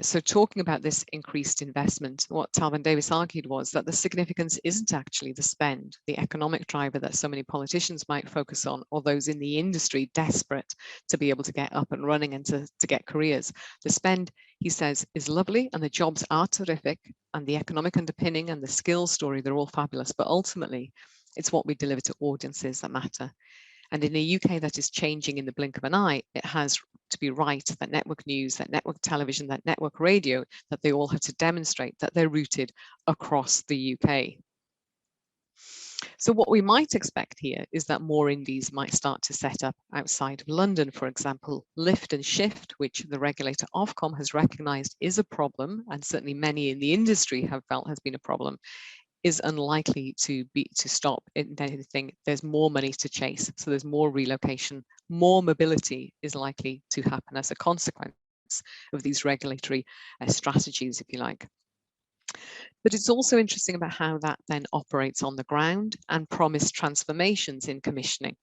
So talking about this increased investment, what Talvin Davis argued was that the significance isn't actually the spend, the economic driver that so many politicians might focus on, or those in the industry desperate to be able to get up and running and to get careers. The spend, he says, is lovely and the jobs are terrific and the economic underpinning and the skills story, they're all fabulous, but ultimately it's what we deliver to audiences that matter. And in a UK that is changing in the blink of an eye, it has to be right that network news, that network television, that network radio, that they all have to demonstrate that they're rooted across the UK. So what we might expect here is that more indies might start to set up outside of London, for example, lift and shift, which the regulator Ofcom has recognised is a problem, and certainly many in the industry have felt has been a problem, is unlikely to stop in anything. There's more money to chase, so there's more relocation, more mobility is likely to happen as a consequence of these regulatory strategies, if you like. But it's also interesting about how that then operates on the ground and promised transformations in commissioning.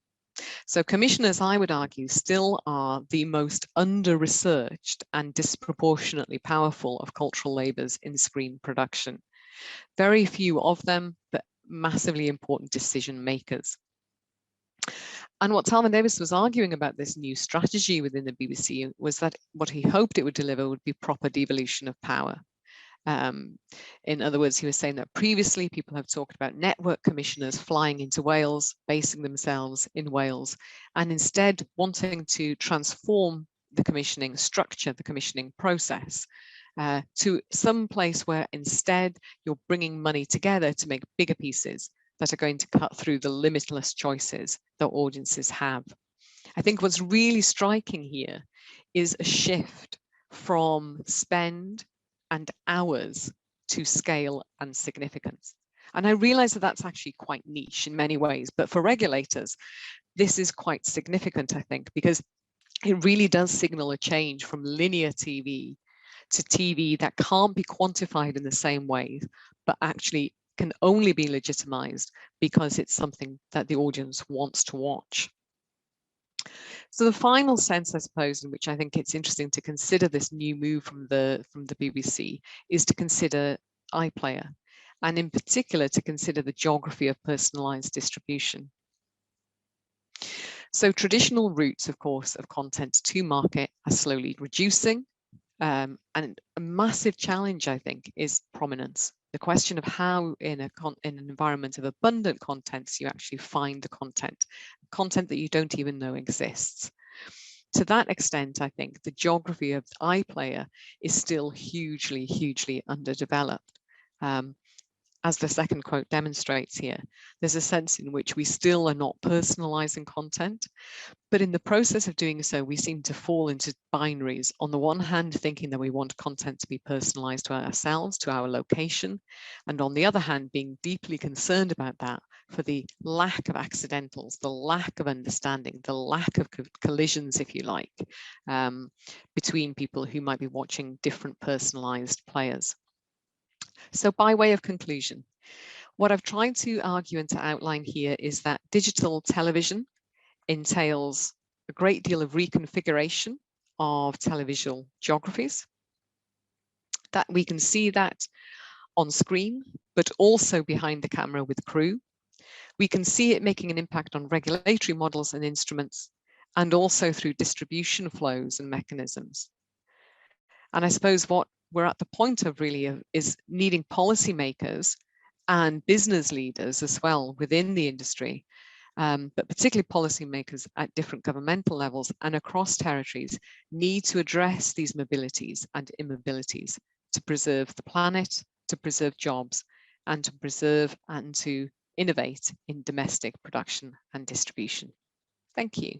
So commissioners, I would argue, still are the most under-researched and disproportionately powerful of cultural labours in screen production. Very few of them, but massively important decision makers. And what Talvin Davis was arguing about this new strategy within the BBC was that what he hoped it would deliver would be proper devolution of power. In other words, he was saying that previously people have talked about network commissioners flying into Wales, basing themselves in Wales, and instead wanting to transform the commissioning structure, the commissioning process, to some place where instead you're bringing money together to make bigger pieces that are going to cut through the limitless choices that audiences have. I think what's really striking here is a shift from spend and hours to scale and significance. And I realize that that's actually quite niche in many ways, but for regulators, this is quite significant, I think, because it really does signal a change from linear TV to TV that can't be quantified in the same way, but actually can only be legitimized because it's something that the audience wants to watch. So the final sense, I suppose, in which I think it's interesting to consider this new move from the BBC is to consider iPlayer, and in particular to consider the geography of personalized distribution. So traditional routes, of course, of content to market are slowly reducing. And a massive challenge, I think, is prominence. The question of how in an environment of abundant contents you actually find the content that you don't even know exists. to that extent, I think the geography of iPlayer is still hugely, hugely underdeveloped. As the second quote demonstrates here, there's a sense in which we still are not personalizing content, but in the process of doing so, we seem to fall into binaries. On the one hand, thinking that we want content to be personalized to ourselves, to our location, and on the other hand, being deeply concerned about that for the lack of accidentals, the lack of understanding, the lack of collisions, if you like, between people who might be watching different personalized players. So by way of conclusion, what I've tried to argue and to outline here is that digital television entails a great deal of reconfiguration of televisual geographies, that we can see that on screen, but also behind the camera with crew. We can see it making an impact on regulatory models and instruments, and also through distribution flows and mechanisms. And I suppose what we're at the point of really is needing policymakers and business leaders as well within the industry, but particularly policymakers at different governmental levels and across territories, need to address these mobilities and immobilities to preserve the planet, to preserve jobs, and to preserve and to innovate in domestic production and distribution. Thank you.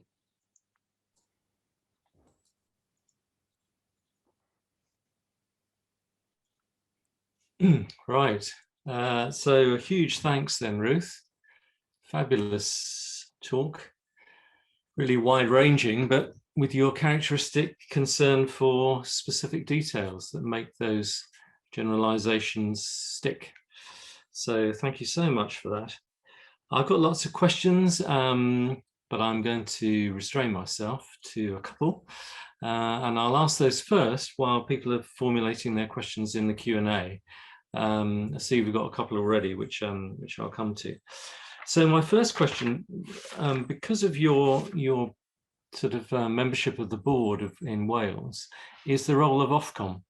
Right. So a huge thanks then, Ruth. Fabulous talk. Really wide-ranging, but with your characteristic concern for specific details that make those generalizations stick. So thank you so much for that. I've got lots of questions, but I'm going to restrain myself to a couple. And I'll ask those first while people are formulating their questions in the Q&A. I see we've got a couple already, which I'll come to. So my first question, because of your sort of membership of the board in Wales, is the role of Ofcom.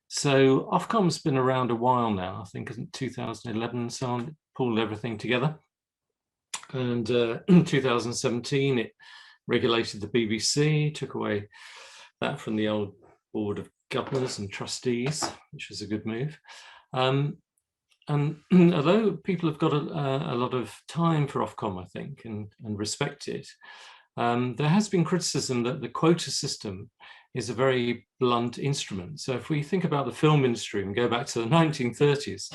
So Ofcom's been around a while now, I think in 2011, so on, it pulled everything together. And in 2017, it regulated the BBC, took away that from the old board of governors and trustees, which was a good move. And although people have got a lot of time for Ofcom, I think, and respect it, there has been criticism that the quota system is a very blunt instrument. So if we think about the film industry and go back to the 1930s,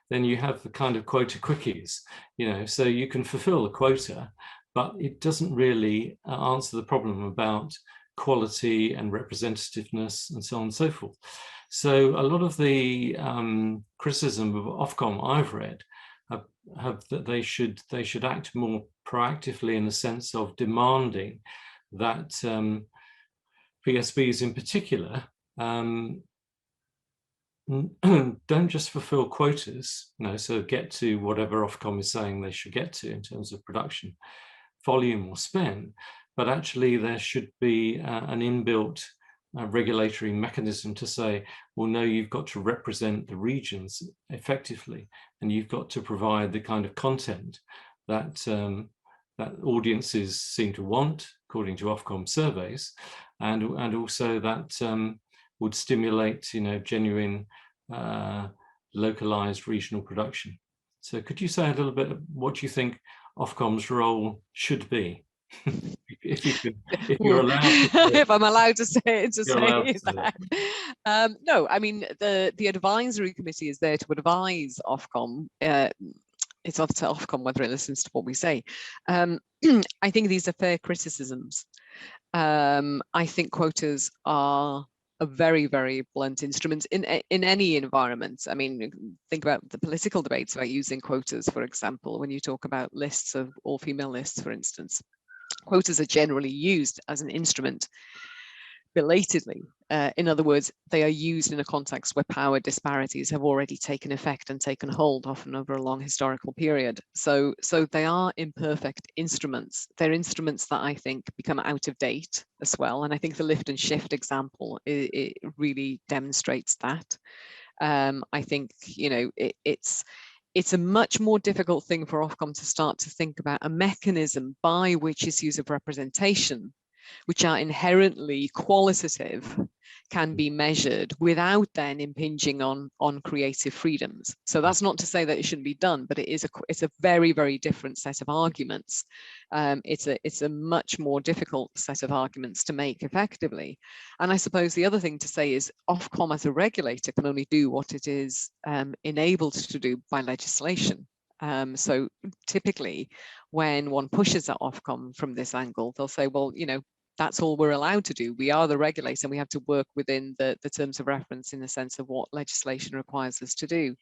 then you have the kind of quota quickies, you know, so you can fulfill the quota, but it doesn't really answer the problem about quality and representativeness and so on and so forth. So a lot of the criticism of Ofcom I've read have that they should act more proactively in the sense of demanding that PSBs in particular don't just fulfill quotas, you know, so get to whatever Ofcom is saying they should get to in terms of production volume or spend, but actually there should be an inbuilt regulatory mechanism to say, well, no, you've got to represent the regions effectively, and you've got to provide the kind of content that that audiences seem to want, according to Ofcom surveys, and also that would stimulate, you know, genuine localized regional production. So could you say a little bit of what you think Ofcom's role should be? if you're allowed to if I'm allowed to say that. No, I mean, the advisory committee is there to advise Ofcom. It's up to Ofcom whether it listens to what we say. I think these are fair criticisms. I think quotas are a very, very blunt instrument in any environment. I mean, think about the political debates about using quotas, for example, when you talk about lists of all-female lists, for instance. Quotas are generally used as an instrument belatedly. In other words, they are used in a context where power disparities have already taken effect and taken hold, often over a long historical period. So they are imperfect instruments. They're instruments that I think become out of date as well. And I think the lift and shift example, it really demonstrates that. I think, you know, it's a much more difficult thing for Ofcom to start to think about a mechanism by which issues of representation, which are inherently qualitative, can be measured without then impinging on creative freedoms. So that's not to say that it shouldn't be done, but it's a very, very different set of arguments. It's a much more difficult set of arguments to make effectively. And I suppose the other thing to say is Ofcom as a regulator can only do what it is enabled to do by legislation. So typically when one pushes at Ofcom from this angle, they'll say, well, you know, that's all we're allowed to do. We are the regulator and we have to work within the terms of reference in the sense of what legislation requires us to do.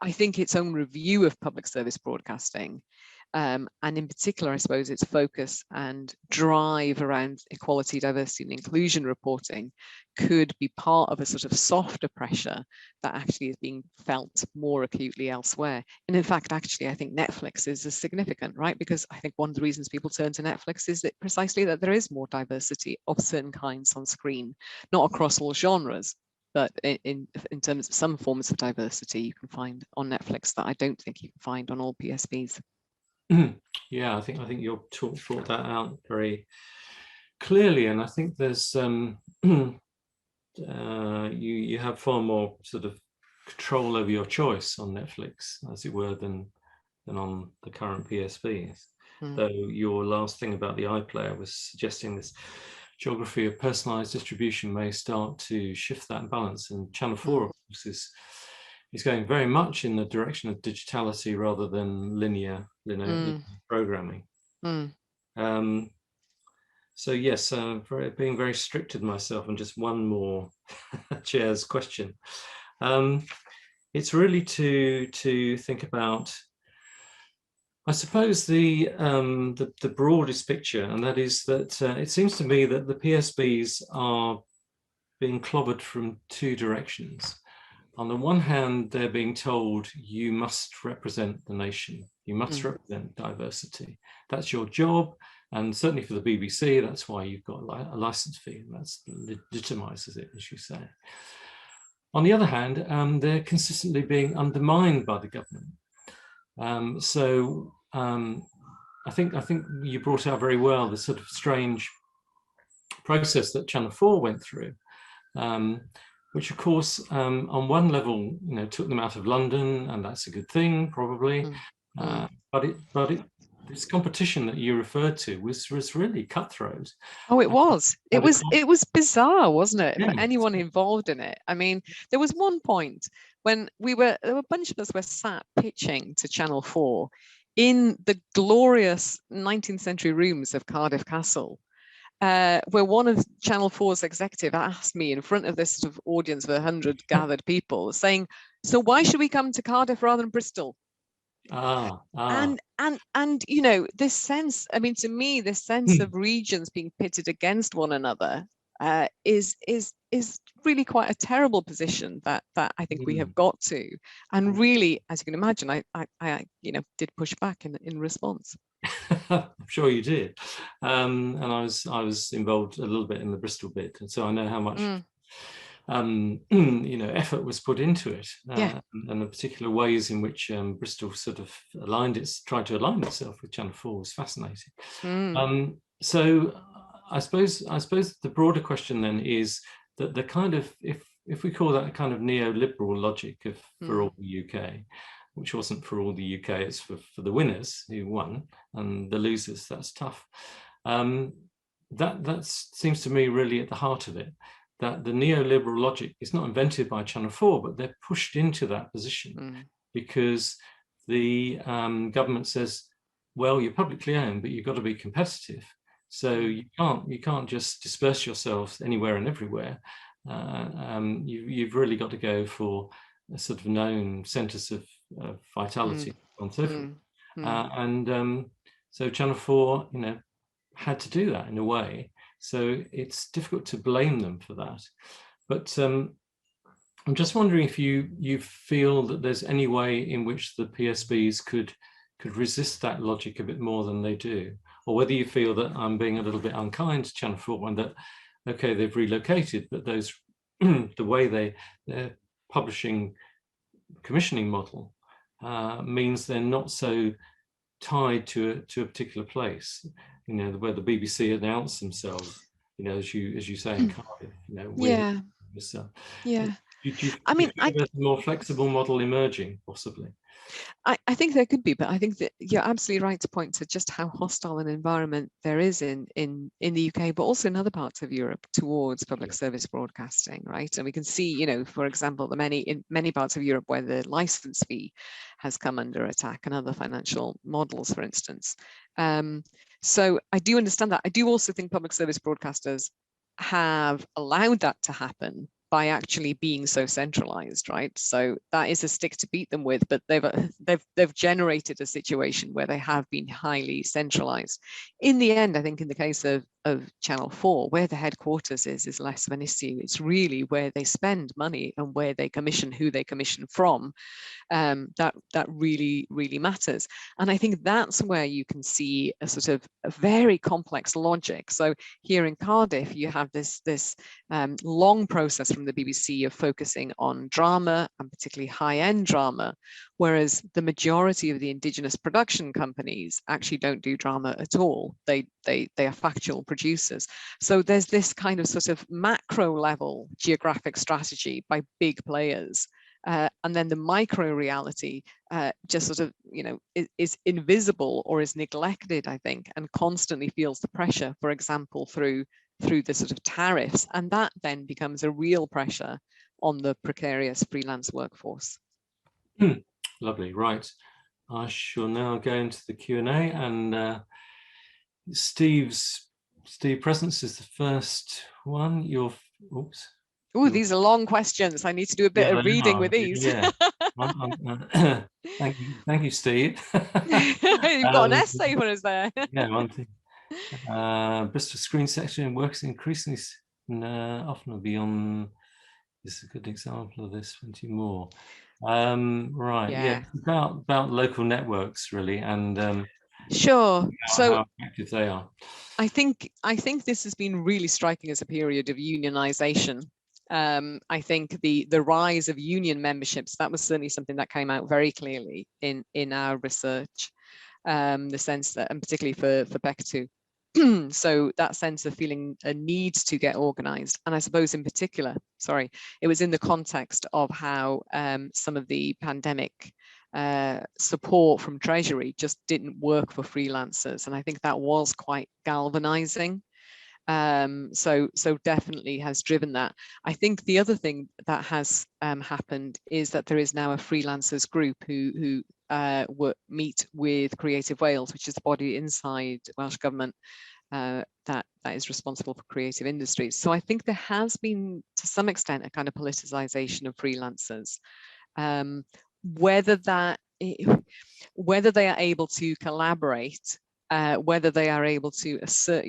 I think its own review of public service broadcasting, and in particular, I suppose, its focus and drive around equality, diversity and inclusion reporting could be part of a sort of softer pressure that actually is being felt more acutely elsewhere. And in fact, actually, I think Netflix is as significant, right? Because I think one of the reasons people turn to Netflix is that precisely that there is more diversity of certain kinds on screen, not across all genres, but in terms of some forms of diversity you can find on Netflix that I don't think you can find on all PSBs. Yeah, I think your talk brought that out very clearly, and I think there's you have far more sort of control over your choice on Netflix, as it were, than on the current PSBs. Though your last thing about the iPlayer was suggesting this geography of personalized distribution may start to shift that balance, and Channel 4 of course is going very much in the direction of digitality rather than linear programming. So yes, being very strict with myself, and just one more chair's question. It's really to think about, I suppose, the broadest picture, and that is that it seems to me that the PSBs are being clobbered from two directions. On the one hand, they're being told you must represent the nation, you must represent diversity. That's your job, and certainly for the BBC, that's why you've got a license fee, and that legitimizes it, as you say. On the other hand, they're consistently being undermined by the government. I think you brought out very well the sort of strange process that Channel 4 went through, which of course, on one level, you know, took them out of London, and that's a good thing, probably. But this competition that you referred to was really cutthroat. Oh, it was. It was bizarre, wasn't it, for anyone involved in it? I mean, there was one point when there were a bunch of us were sat pitching to Channel 4 in the glorious 19th century rooms of Cardiff Castle, where one of Channel 4's executive asked me in front of this sort of audience of 100 gathered people, saying, "So why should we come to Cardiff rather than Bristol?" And you know, this sense, I mean, to me, this sense of regions being pitted against one another is really quite a terrible position that I think we have got to. And really, as you can imagine, I you know, did push back in response. I'm sure you did, and I was involved a little bit in the Bristol bit, and so I know how much you know, effort was put into it, and the particular ways in which Bristol sort of tried to align itself with Channel 4 was fascinating. So I suppose the broader question then is that the kind of, if we call that a kind of neoliberal logic of for all the UK, which wasn't for all the UK, it's for the winners who won, and the losers, that's tough. That seems to me really at the heart of it, that the neoliberal logic is not invented by Channel 4, but they're pushed into that position because the government says, well, you're publicly owned, but you've got to be competitive. So you can't just disperse yourselves anywhere and everywhere. You've really got to go for a sort of known centres of vitality and so forth. So Channel 4, you know, had to do that in a way. So it's difficult to blame them for that. But I'm just wondering if you feel that there's any way in which the PSBs could resist that logic a bit more than they do, or whether you feel that I'm being a little bit unkind to Channel 4 and that, okay, they've relocated, but those the way their publishing commissioning model means they're not so tied to a particular place. You know, where the BBC announce themselves, you know, as you say in Cardiff, you know, Yeah. Yeah. Do you I mean, think there's a more flexible model emerging, possibly? I think there could be, but I think that you're absolutely right to point to just how hostile an environment there is in the UK, but also in other parts of Europe towards public service broadcasting, right? And we can see, you know, for example, in many parts of Europe where the license fee has come under attack, and other financial models, for instance. So I do understand that. I do also think public service broadcasters have allowed that to happen by actually being so centralized, right? So that is a stick to beat them with, but they've generated a situation where they have been highly centralized. In the end, I think in the case of Channel 4, where the headquarters is less of an issue. It's really where they spend money and where they commission, who they commission from, that really matters. And I think that's where you can see a sort of a very complex logic. So here in Cardiff, you have this long process from the BBC of focusing on drama, and particularly high-end drama, whereas the majority of the indigenous production companies actually don't do drama at all. They are factual producers. So there's this kind of sort of macro level geographic strategy by big players. And then the micro reality just sort of, you know, is invisible or is neglected, I think, and constantly feels the pressure, for example, through the sort of tariffs. And that then becomes a real pressure on the precarious freelance workforce. Lovely, right. I shall now go into the Q&A, and Steve Presence is the first one. Oh, these are long questions. I need to do a bit of reading with these. Yeah. Thank you, Steve. You've got an essay for us there. Yeah, one thing. Bristol Screen Section works increasingly often beyond. This is a good example of this. 20 more. Right. Yeah. About local networks, really, and sure. So how active they are. I think this has been really striking as a period of unionization. I think the rise of union memberships, that was certainly something that came out very clearly in our research. The sense that, and particularly for Beketu, so that sense of feeling a need to get organized. And I suppose in particular, it was in the context of how some of the pandemic support from Treasury just didn't work for freelancers. And I think that was quite galvanizing. So definitely has driven that. I think the other thing that has happened is that there is now a freelancers group who meet with Creative Wales, which is the body inside Welsh Government that is responsible for creative industries. So I think there has been, to some extent, a kind of politicization of freelancers. Whether they are able to collaborate, whether they are able to assert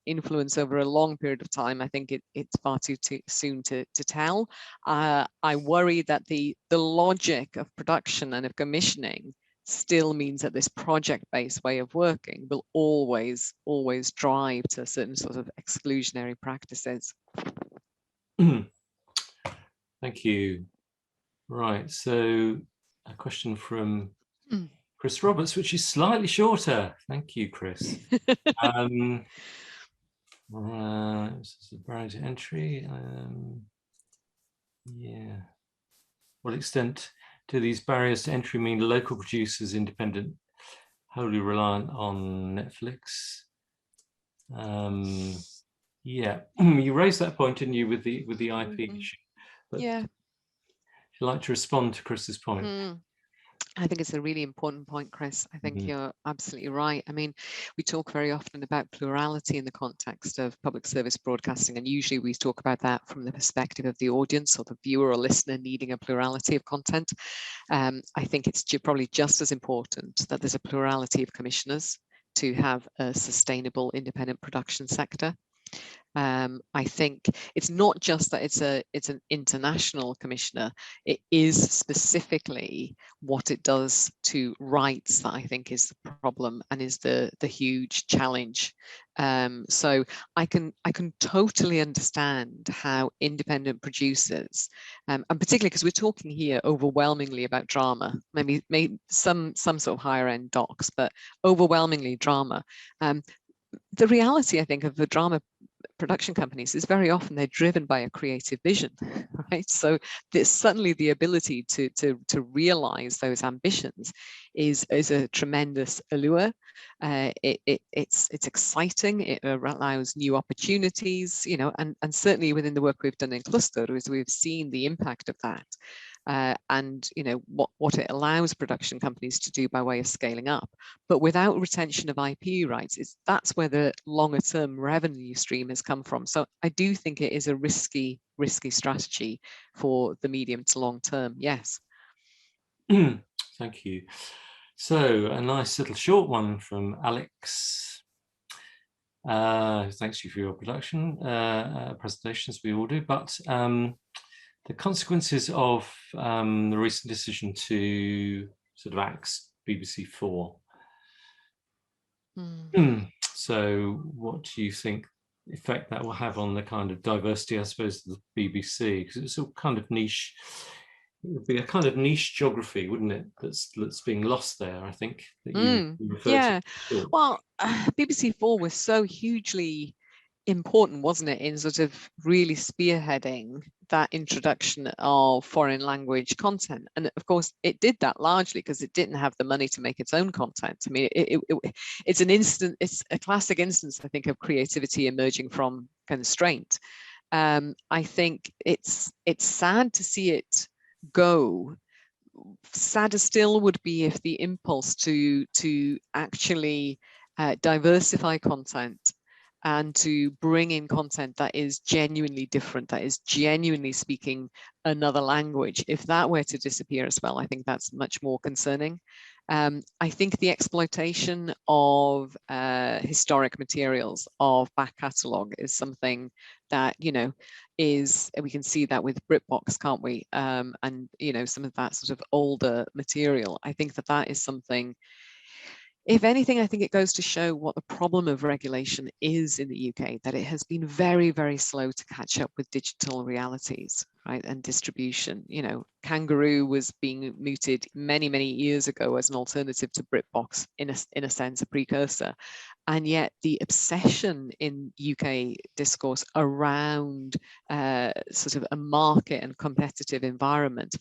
influence over a long period of time, I think it's far too soon to tell. I worry that the logic of production and of commissioning still means that this project-based way of working will always drive to certain sort of exclusionary practices. Thank you. Right, so a question from Chris Roberts, which is slightly shorter. Thank you, Chris. This is a barrier to entry. Yeah. What extent do these barriers to entry mean local producers, independent, wholly reliant on Netflix? Yeah, you raised that point, didn't you, with the IP issue? But yeah. Would you like to respond to Chris's point? I think it's a really important point, Chris. I think you're absolutely right. I mean, we talk very often about plurality in the context of public service broadcasting, and usually we talk about that from the perspective of the audience or the viewer or listener needing a plurality of content. I think it's probably just as important that there's a plurality of commissioners to have a sustainable independent production sector. I think it's not just that it's an international commissioner, it is specifically what it does to rights that I think is the problem and is the huge challenge. So I can totally understand how independent producers, and particularly because we're talking here overwhelmingly about drama, maybe some sort of higher end docs, but overwhelmingly drama. The reality, I think, of the drama production companies is very often they're driven by a creative vision, right? So there's suddenly the ability to realize those ambitions is a tremendous allure. It's exciting. It allows new opportunities, you know, and certainly within the work we've done in Clwstwr is we've seen the impact of that. And you know what it allows production companies to do by way of scaling up, but without retention of IP rights, that's where the longer term revenue stream has come from. So I do think it is a risky strategy for the medium to long term. Yes. Thank you. So a nice little short one from Alex. Thanks you for your production presentations, we all do, but the consequences of the recent decision to sort of axe BBC 4. So what do you think effect that will have on the kind of diversity, I suppose, of the BBC? Because it's all kind of niche. It would be a kind of niche geography, wouldn't it? That's being lost there, I think. That you referred to. Well, BBC 4 was so hugely important, wasn't it, in sort of really spearheading that introduction of foreign language content. And of course it did that largely because it didn't have the money to make its own content. I mean, it's a classic instance, I think, of creativity emerging from constraint. I think it's sad to see it go. Sadder still would be if the impulse to actually diversify content and to bring in content that is genuinely different, that is genuinely speaking another language, if that were to disappear as well, I think that's much more concerning. I think the exploitation of historic materials, of back catalogue, is something that, you know, we can see that with BritBox, can't we? And, you know, some of that sort of older material. I think that is something, if anything, I think it goes to show what the problem of regulation is in the UK, that it has been very, very slow to catch up with digital realities, right, and distribution. You know, Kangaroo was being mooted many, many years ago as an alternative to BritBox, in a sense, a precursor. And yet the obsession in UK discourse around sort of a market and competitive environment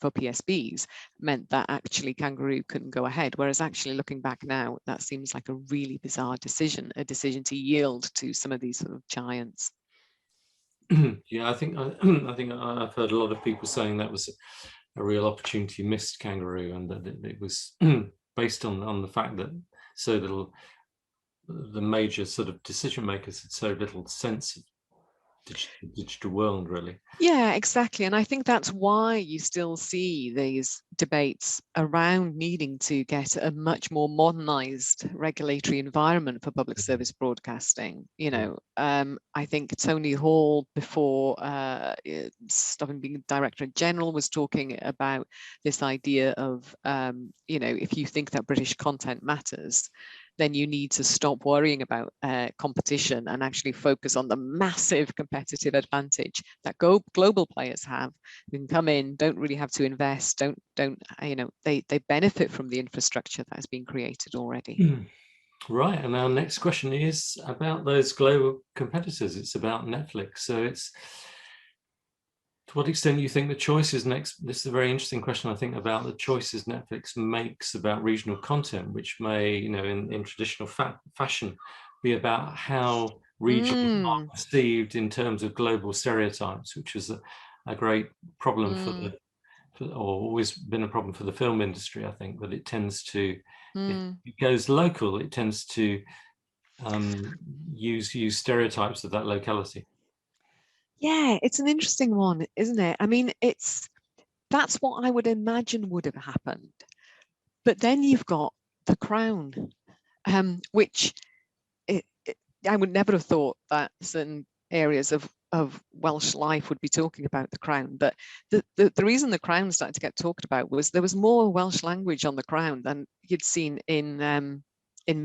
for PSBs meant that actually Kangaroo couldn't go ahead. Whereas actually looking back now, that seems like a really bizarre decision, a decision to yield to some of these sort of giants. Yeah, I think I've heard a lot of people saying that was a real opportunity missed, Kangaroo, and that it was based on the fact that so little, the major sort of decision makers had so little sense of digital world, really. Yeah, exactly. And I think that's why you still see these debates around needing to get a much more modernized regulatory environment for public service broadcasting. You know, I think Tony Hall, before stopping being Director General, was talking about this idea of, you know, if you think that British content matters, then you need to stop worrying about competition and actually focus on the massive competitive advantage that global players have. You can come in, don't really have to invest, don't you know, they benefit from the infrastructure that has been created already. Right, and our next question is about those global competitors. It's about Netflix. So it's, to what extent you think the choices this is a very interesting question, I think, about the choices Netflix makes about regional content, which may, you know, in traditional fashion, be about how regions are perceived in terms of global stereotypes, which is a great problem or always been a problem for the film industry, I think, that it tends to, if it goes local, it tends to use stereotypes of that locality. Yeah, it's an interesting one, isn't it? I mean, that's what I would imagine would have happened. But then you've got The Crown, which I would never have thought that certain areas of Welsh life would be talking about the Crown, but the reason the Crown started to get talked about was there was more Welsh language on the Crown than you'd seen in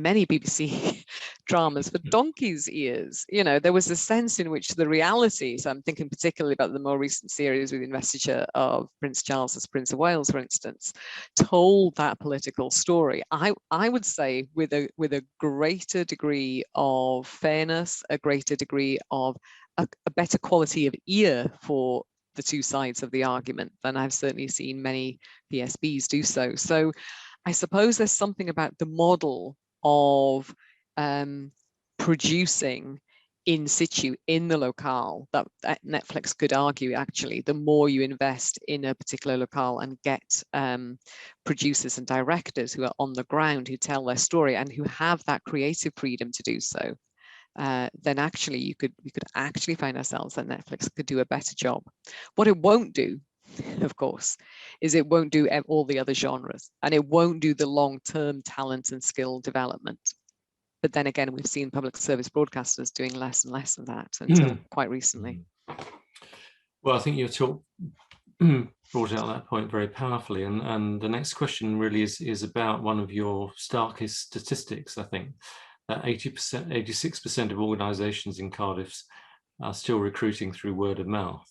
many BBC dramas for donkey's ears. You know, there was a sense in which the reality, so I'm thinking particularly about the more recent series with the investiture of Prince Charles as Prince of Wales, for instance, told that political story. I would say with a greater degree of fairness, a greater degree of a better quality of ear for the two sides of the argument than I've certainly seen many PSBs do so. So I suppose there's something about the model of producing in situ in the locale that Netflix could argue actually the more you invest in a particular locale and get producers and directors who are on the ground who tell their story and who have that creative freedom to do so, then actually we could actually find ourselves that Netflix could do a better job. What it won't do, of course, is it won't do all the other genres, and it won't do the long-term talent and skill development. But then again, we've seen public service broadcasters doing less and less of that until quite recently. Well, I think your talk brought out that point very powerfully, and the next question really is about one of your starkest statistics, I think, that 86% of organisations in Cardiff are still recruiting through word of mouth.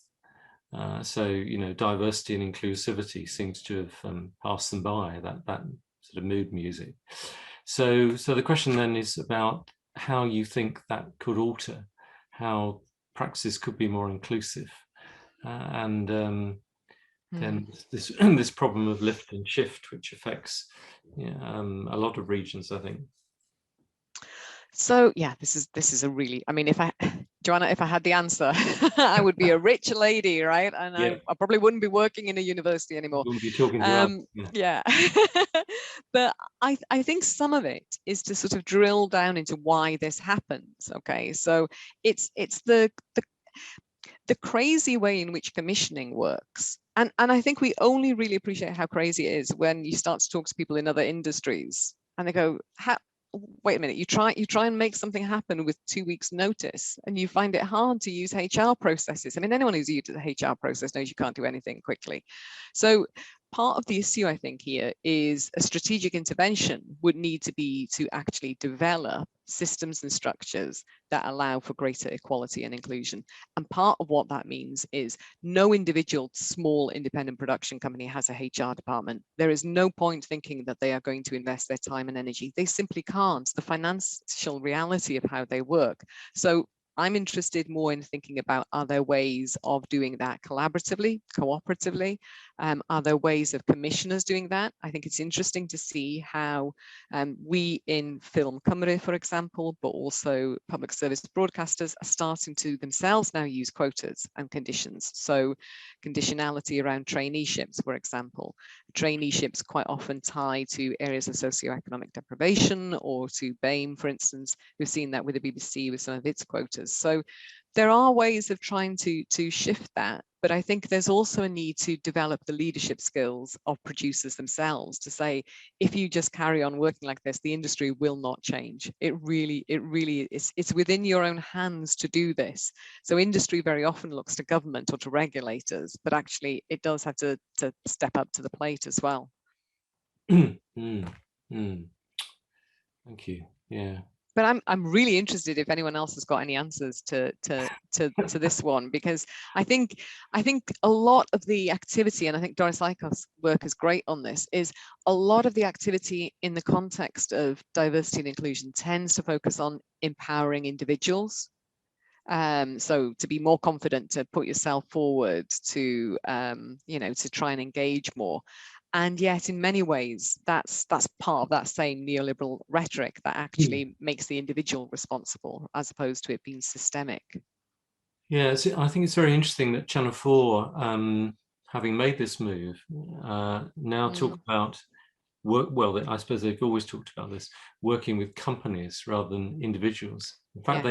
So, you know, diversity and inclusivity seems to have passed them by, that sort of mood music. So the question then is about how you think that could alter, how practices could be more inclusive, and then this problem of lift and shift, which affects a lot of regions, I think. So yeah, this is a really, I mean, Joanna, if I had the answer, I would be a rich lady, right? And yeah. I probably wouldn't be working in a university anymore. You wouldn't be talking to us. Yeah. But I think some of it is to sort of drill down into why this happens. Okay, so it's the crazy way in which commissioning works. And I think we only really appreciate how crazy it is when you start to talk to people in other industries and they go, wait a minute, you try and make something happen with 2 weeks notice and you find it hard to use HR processes. I mean, anyone who's used the HR process knows you can't do anything quickly. So part of the issue, I think, here is a strategic intervention would need to be to actually develop systems and structures that allow for greater equality and inclusion. And part of what that means is no individual small independent production company has a HR department. There is no point thinking that they are going to invest their time and energy. They simply can't. The financial reality of how they work. So I'm interested more in thinking about, are there ways of doing that collaboratively, cooperatively? Are there ways of commissioners doing that? I think it's interesting to see how we in Ffilm Cymru, for example, but also public service broadcasters are starting to themselves now use quotas and conditions. So conditionality around traineeships, for example. Traineeships quite often tie to areas of socioeconomic deprivation or to BAME, for instance. We've seen that with the BBC with some of its quotas. So there are ways of trying to shift that, but I think there's also a need to develop the leadership skills of producers themselves to say, if you just carry on working like this, the industry will not change. It really is. It's within your own hands to do this. So industry very often looks to government or to regulators, but actually it does have to step up to the plate as well. Thank you. Yeah. But I'm really interested if anyone else has got any answers to this one, because I think a lot of the activity, and I think Doris Eichhoff's work is great on this, is a lot of the activity in the context of diversity and inclusion tends to focus on empowering individuals. So to be more confident, to put yourself forward, to to try and engage more. And yet, in many ways, that's part of that same neoliberal rhetoric that actually makes the individual responsible, as opposed to it being systemic. Yeah, I think it's very interesting that Channel 4, having made this move, now talk about work. Well, I suppose they've always talked about this, working with companies rather than individuals. In fact,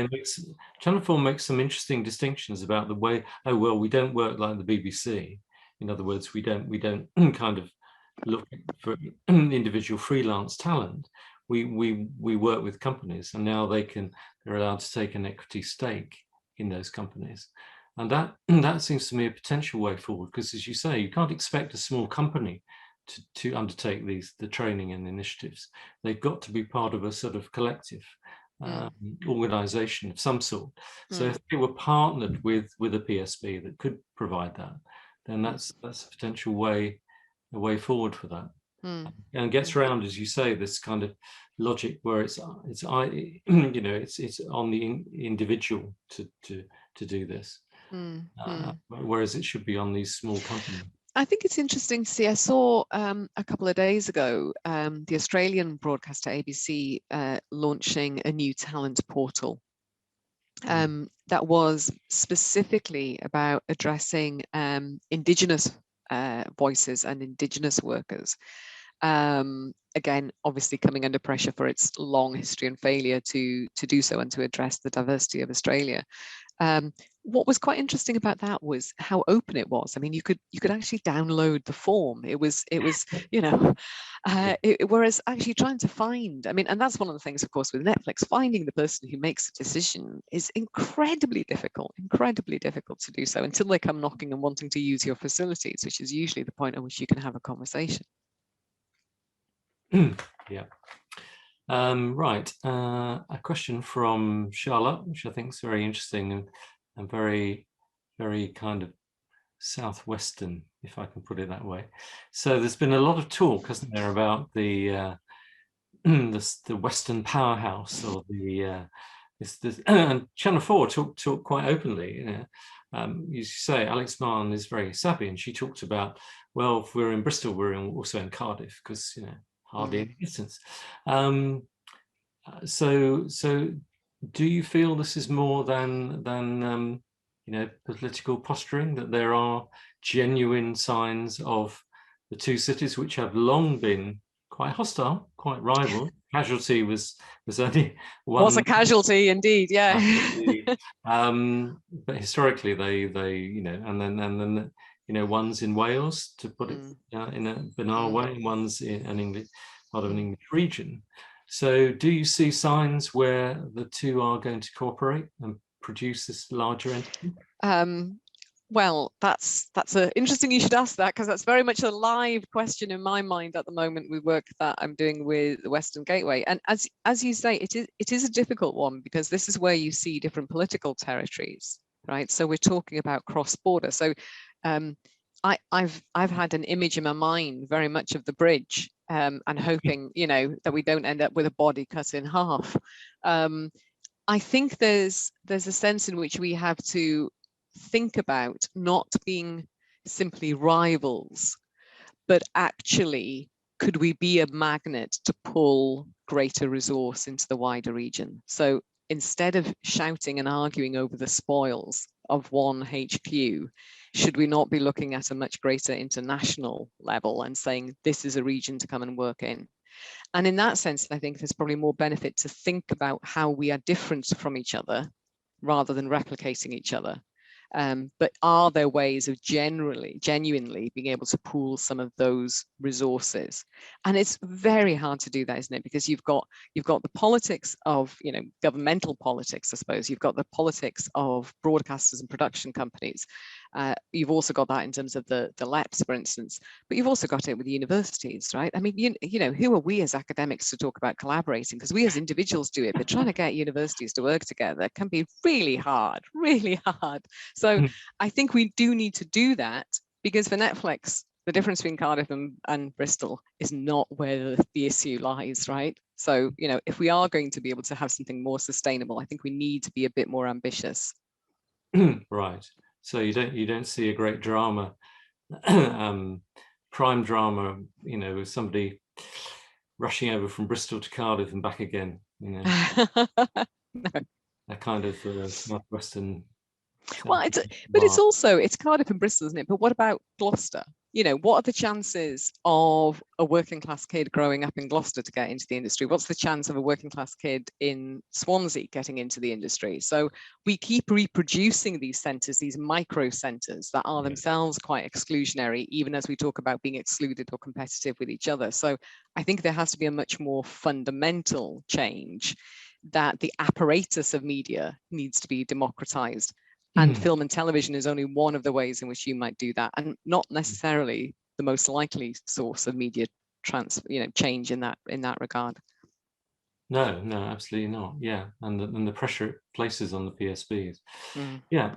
Channel 4 makes some interesting distinctions about the way. Oh well, we don't work like the BBC. In other words, we don't kind of look for individual freelance talent. We work with companies, and now they can they're allowed to take an equity stake in those companies. And that seems to me a potential way forward, because as you say, you can't expect a small company to undertake the training and initiatives. They've got to be part of a sort of collective organization of some sort. So if they were partnered with a PSB that could provide that, then that's a potential way forward for that. And gets around, as you say, this kind of logic where it's on the individual to do this, whereas it should be on these small companies. I think it's interesting to see. I saw a couple of days ago the Australian broadcaster ABC launching a new talent portal that was specifically about addressing Indigenous voices and Indigenous workers. Again, obviously coming under pressure for its long history and failure to do so and to address the diversity of Australia. What was quite interesting about that was how open it was. I mean, you could actually download the form. It was whereas actually trying to find, I mean, and that's one of the things, of course, with Netflix, finding the person who makes the decision is incredibly difficult to do so until they come knocking and wanting to use your facilities, which is usually the point at which you can have a conversation. Yeah. Right. A question from Charlotte, which I think is very interesting and very, very kind of southwestern, if I can put it that way. So there's been a lot of talk, hasn't there, about the Western powerhouse, or and Channel 4 talked quite openly. You say Alex Mann is very savvy, and she talked about, well, if we're in Bristol, we're also in Cardiff, because hardly any distance. So do you feel this is more than political posturing, that there are genuine signs of the two cities which have long been quite hostile, quite rival? Casualty was only one. Was a casualty indeed, yeah. But historically they and then one's in Wales, to put it in a banal way, and one's in an English part of an English region. So do you see signs where the two are going to cooperate and produce this larger entity? Well, that's interesting you should ask that, because that's very much a live question in my mind at the moment with work that I'm doing with the Western Gateway. And as you say, it is a difficult one, because this is where you see different political territories, right? So we're talking about cross-border. So I've had an image in my mind very much of the bridge, and hoping that we don't end up with a body cut in half. I think there's a sense in which we have to think about not being simply rivals, but actually, could we be a magnet to pull greater resource into the wider region? So instead of shouting and arguing over the spoils of one HQ, should we not be looking at a much greater international level and saying this is a region to come and work in? And in that sense, I think there's probably more benefit to think about how we are different from each other rather than replicating each other. But are there ways of genuinely being able to pool some of those resources? And it's very hard to do that, isn't it? Because you've got the politics of governmental politics, I suppose. You've got the politics of broadcasters and production companies. You've also got that in terms of the LEPs, for instance, but you've also got it with the universities, right? I mean, who are we as academics to talk about collaborating? Because we as individuals do it, but trying to get universities to work together can be really hard, really hard. So I think we do need to do that, because for Netflix, the difference between Cardiff and Bristol is not where the issue lies, right? So, if we are going to be able to have something more sustainable, I think we need to be a bit more ambitious. Right. So you don't see a great drama, prime drama, with somebody rushing over from Bristol to Cardiff and back again, No. A kind of northwestern. Well, it's Cardiff and Bristol, isn't it? But what about Gloucester? What are the chances of a working class kid growing up in Gloucester to get into the industry? What's the chance of a working class kid in Swansea getting into the industry? So we keep reproducing these centres, these micro centres that are themselves quite exclusionary, even as we talk about being excluded or competitive with each other. So I think there has to be a much more fundamental change that the apparatus of media needs to be democratized. And film and television is only one of the ways in which you might do that, and not necessarily the most likely source of media change in that regard. No, absolutely not. Yeah, and the pressure it places on the PSBs. Yeah.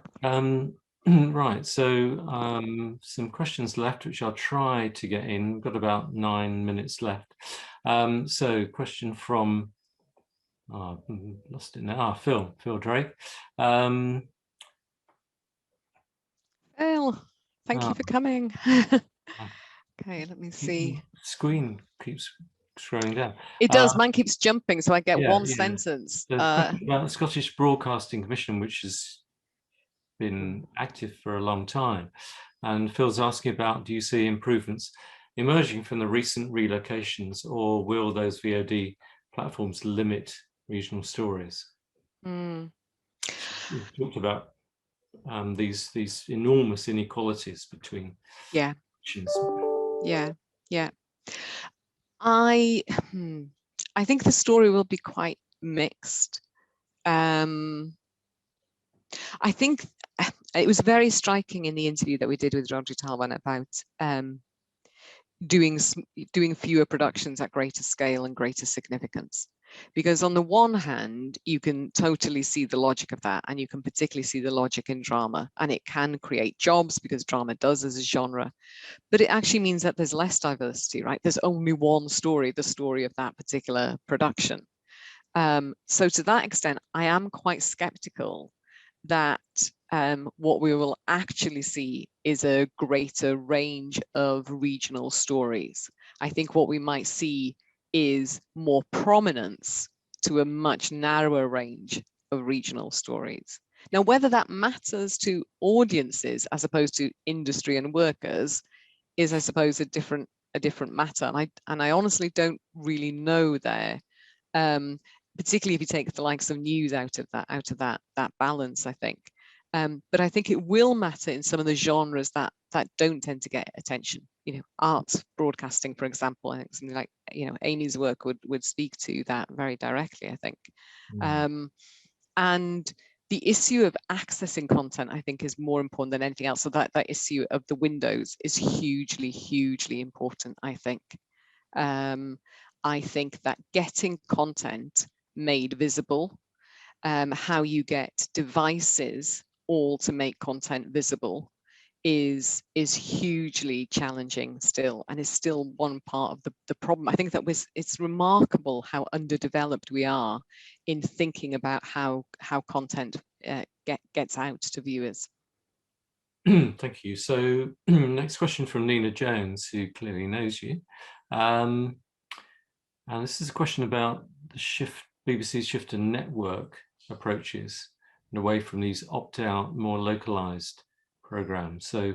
Right. So some questions left, which I'll try to get in. We've got about 9 minutes left. So question from lost it now. Phil Drake. Phil, thank you for coming. Okay, let me see. Screen keeps scrolling down. It does. Mine keeps jumping, so I get one sentence. About the Scottish Broadcasting Commission, which has been active for a long time, and Phil's asking about: do you see improvements emerging from the recent relocations, or will those VOD platforms limit regional stories? We've talked about these enormous inequalities between regions. Yeah. I think the story will be quite mixed. I think it was very striking in the interview that we did with Rodri Talvan about doing fewer productions at greater scale and greater significance. Because on the one hand, you can totally see the logic of that, and you can particularly see the logic in drama, and it can create jobs because drama does as a genre, but it actually means that there's less diversity, right? There's only one story, the story of that particular production. So to that extent, I am quite skeptical that what we will actually see is a greater range of regional stories. I think what we might see is more prominence to a much narrower range of regional stories. Now, whether that matters to audiences as opposed to industry and workers is, I suppose, a different matter. And I honestly don't really know there, particularly if you take the likes of news out of that balance, I think. But I think it will matter in some of the genres that don't tend to get attention. Arts broadcasting, for example. I think something like Amy's work would speak to that very directly, I think. And the issue of accessing content, I think, is more important than anything else. So that issue of the windows is hugely important, I think. I think that getting content made visible, how you get devices all to make content visible is hugely challenging still, and is still one part of the problem. I think that it's remarkable how underdeveloped we are in thinking about how content gets out to viewers. Thank you. So next question from Nina Jones, who clearly knows you. And this is a question about the BBC's shift to network approaches and away from these opt-out, more localized programs. So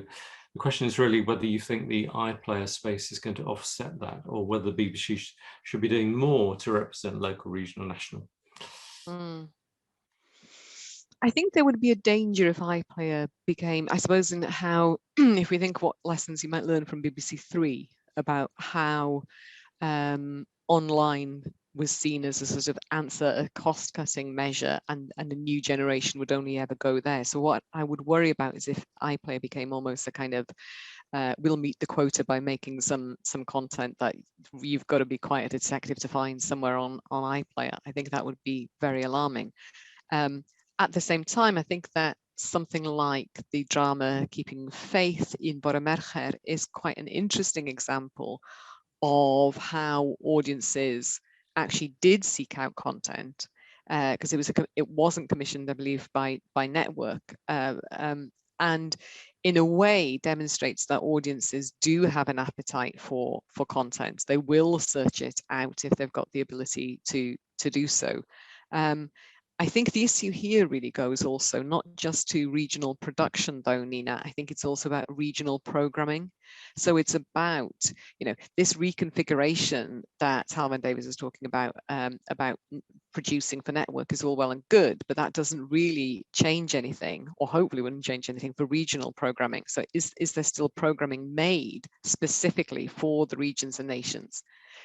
the question is really whether you think the iPlayer space is going to offset that, or whether the BBC should be doing more to represent local, regional, national. I think there would be a danger if iPlayer became, I suppose, in how, if we think what lessons you might learn from BBC Three about how online was seen as a sort of answer, a cost-cutting measure, and a new generation would only ever go there. So what I would worry about is if iPlayer became almost a kind of, we'll meet the quota by making some content that you've got to be quite a detective to find somewhere on iPlayer. I think that would be very alarming. At the same time, I think that something like the drama Keeping Faith in Bore Mercher is quite an interesting example of how audiences actually did seek out content, because it wasn't commissioned, I believe, by Network, and in a way demonstrates that audiences do have an appetite for content. They will search it out if they've got the ability to do so. I think the issue here really goes also not just to regional production, though, Nina. I think it's also about regional programming. So it's about, this reconfiguration that Talman Davies is talking about producing for Network is all well and good, but that doesn't really change anything, or hopefully wouldn't change anything for regional programming. So is there still programming made specifically for the regions and nations?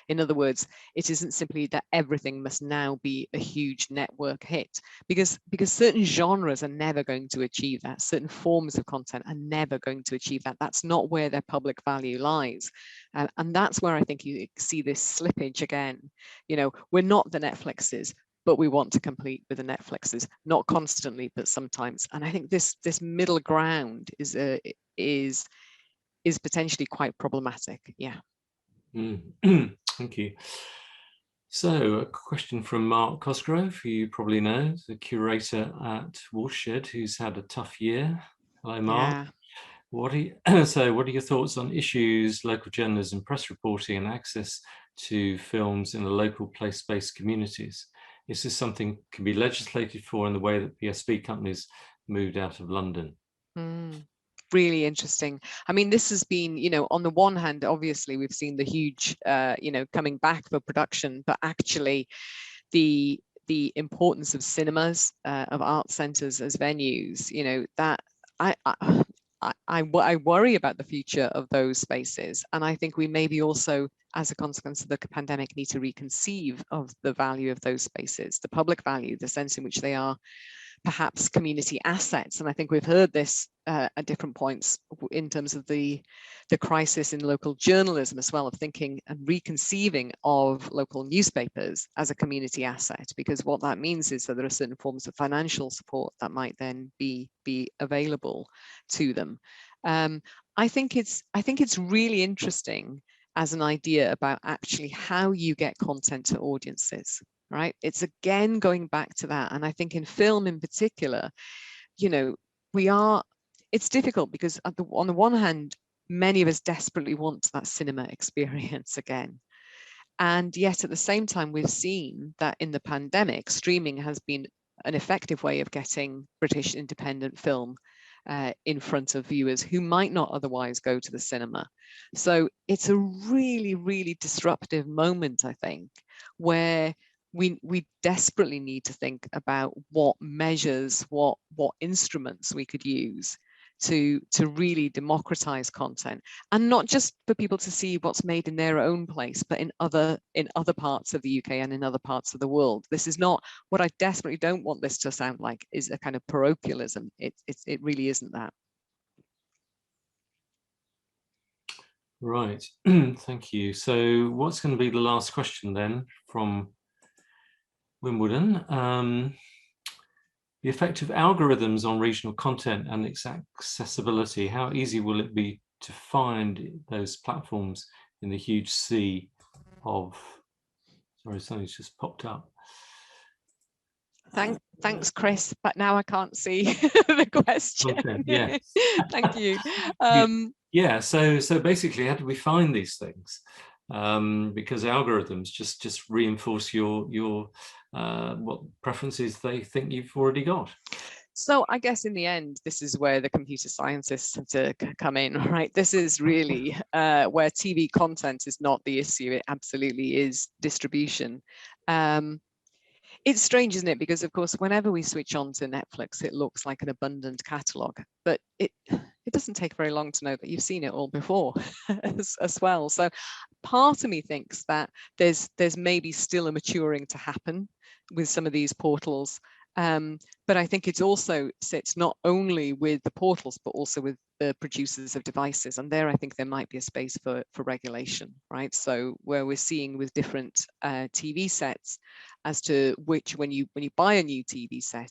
In other words, it isn't simply that everything must now be a huge network hit, because certain genres are never going to achieve that. Certain forms of content are never going to achieve that. That's not where their public value lies. And that's where I think you see this slippage again. You know, we're not the Netflixes, but we want to compete with the Netflixes, not constantly, but sometimes. And I think this middle ground is potentially quite problematic. Yeah. Thank you. So a question from Mark Cosgrove, who you probably know, the curator at Watershed, who's had a tough year. Hello, Mark. Yeah. What are your thoughts on issues, local journalism, press reporting, and access to films in the local place-based communities? Is this something can be legislated for in the way that PSB companies moved out of London? Really interesting. I mean, this has been, you know, on the one hand, obviously we've seen the huge, you know, coming back for production, but actually the importance of cinemas, of art centres as venues, you know, that I worry about the future of those spaces. And I think we maybe also, as a consequence of the pandemic, need to reconceive of the value of those spaces, the public value, the sense in which they are perhaps community assets. And I think we've heard this at different points in terms of the crisis in local journalism as well, of thinking and reconceiving of local newspapers as a community asset, because what that means is that there are certain forms of financial support that might then be available to them. I think it's really interesting as an idea about actually how you get content to audiences. Right, it's again going back to that, and I think in film in particular, you know, it's difficult because on the one hand, many of us desperately want that cinema experience again, and yet at the same time, we've seen that in the pandemic, streaming has been an effective way of getting British independent film in front of viewers who might not otherwise go to the cinema. So it's a really, really disruptive moment, I think, where we desperately need to think about what measures, what instruments we could use to really democratize content, and not just for people to see what's made in their own place, but in other parts of the UK and in other parts of the world. This is not what I desperately don't want this to sound like, is a kind of parochialism. It really isn't that. Right, thank you. So what's going to be the last question then from Wimbledon? The effect of algorithms on regional content and its accessibility. How easy will it be to find those platforms in the huge sea of, sorry, something's just popped up. Thanks, Chris, but now I can't see the question. Okay, yeah. Thank you. Yeah, so basically, how do we find these things? Because algorithms just reinforce your what preferences they think you've already got. So I guess in the end, this is where the computer scientists have to come in, right? This is really where TV content is not the issue. It absolutely is distribution. It's strange, isn't it? Because of course, whenever we switch on to Netflix, it looks like an abundant catalogue, but it doesn't take very long to know that you've seen it all before as well. So part of me thinks that there's maybe still a maturing to happen with some of these portals. But I think it also sits not only with the portals, but also with the producers of devices. And there, I think there might be a space for regulation, right? So where we're seeing with different TV sets as to which, when you buy a new TV set,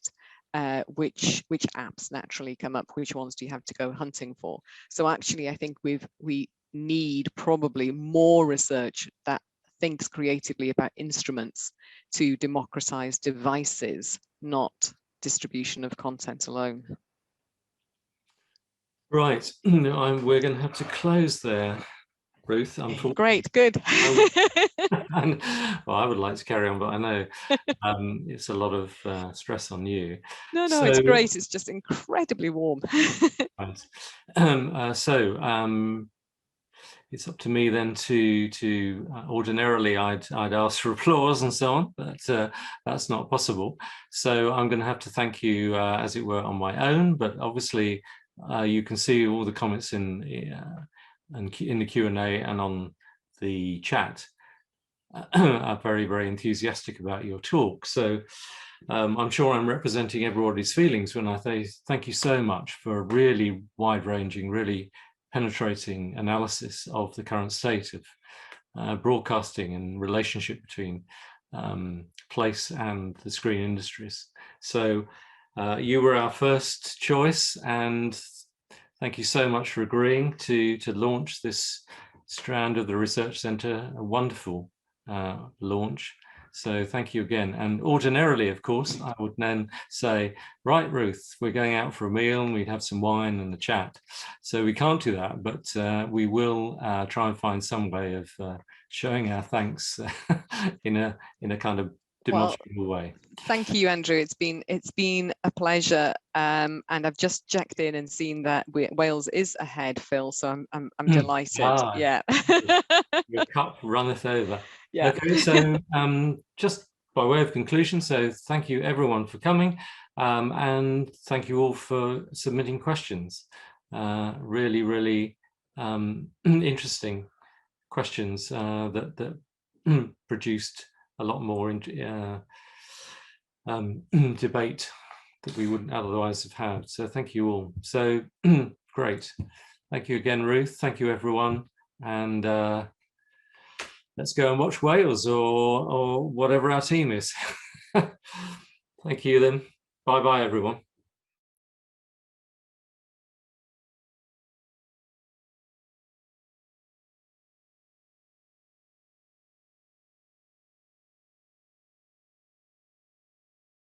which apps naturally come up, which ones do you have to go hunting for? So actually, I think we need probably more research that thinks creatively about instruments to democratize devices, not distribution of content alone. Right, we're going to have to close there, Ruth. Great, good. And, well, I would like to carry on, but I know it's a lot of stress on you. No, it's great. It's just incredibly warm. Right. It's up to me then to ordinarily I'd ask for applause and so on, but that's not possible. So I'm going to have to thank you, as it were, on my own. But obviously, you can see all the comments in the Q&A and on the chat. are very, very enthusiastic about your talk. So I'm sure I'm representing everybody's feelings when I say thank you so much for a really wide-ranging, really penetrating analysis of the current state of broadcasting and relationship between place and the screen industries. So you were our first choice, and thank you so much for agreeing to launch this strand of the research centre. A wonderful launch. So thank you again. And ordinarily, of course, I would then say, right, Ruth, we're going out for a meal and we'd have some wine and a chat. So we can't do that, but we will try and find some way of showing our thanks in a kind of demonstrable way. Thank you, Andrew. It's been a pleasure, and I've just checked in and seen that Wales is ahead, Phil. So I'm delighted. Yeah. Your cup runneth over. Yeah. Okay, so just by way of conclusion, so thank you everyone for coming, and thank you all for submitting questions. Really, really interesting questions that produced a lot more debate that we wouldn't otherwise have had. So thank you all. So great. Thank you again, Ruth. Thank you, everyone. And let's go and watch Wales or whatever our team is. Thank you then. Bye-bye, everyone.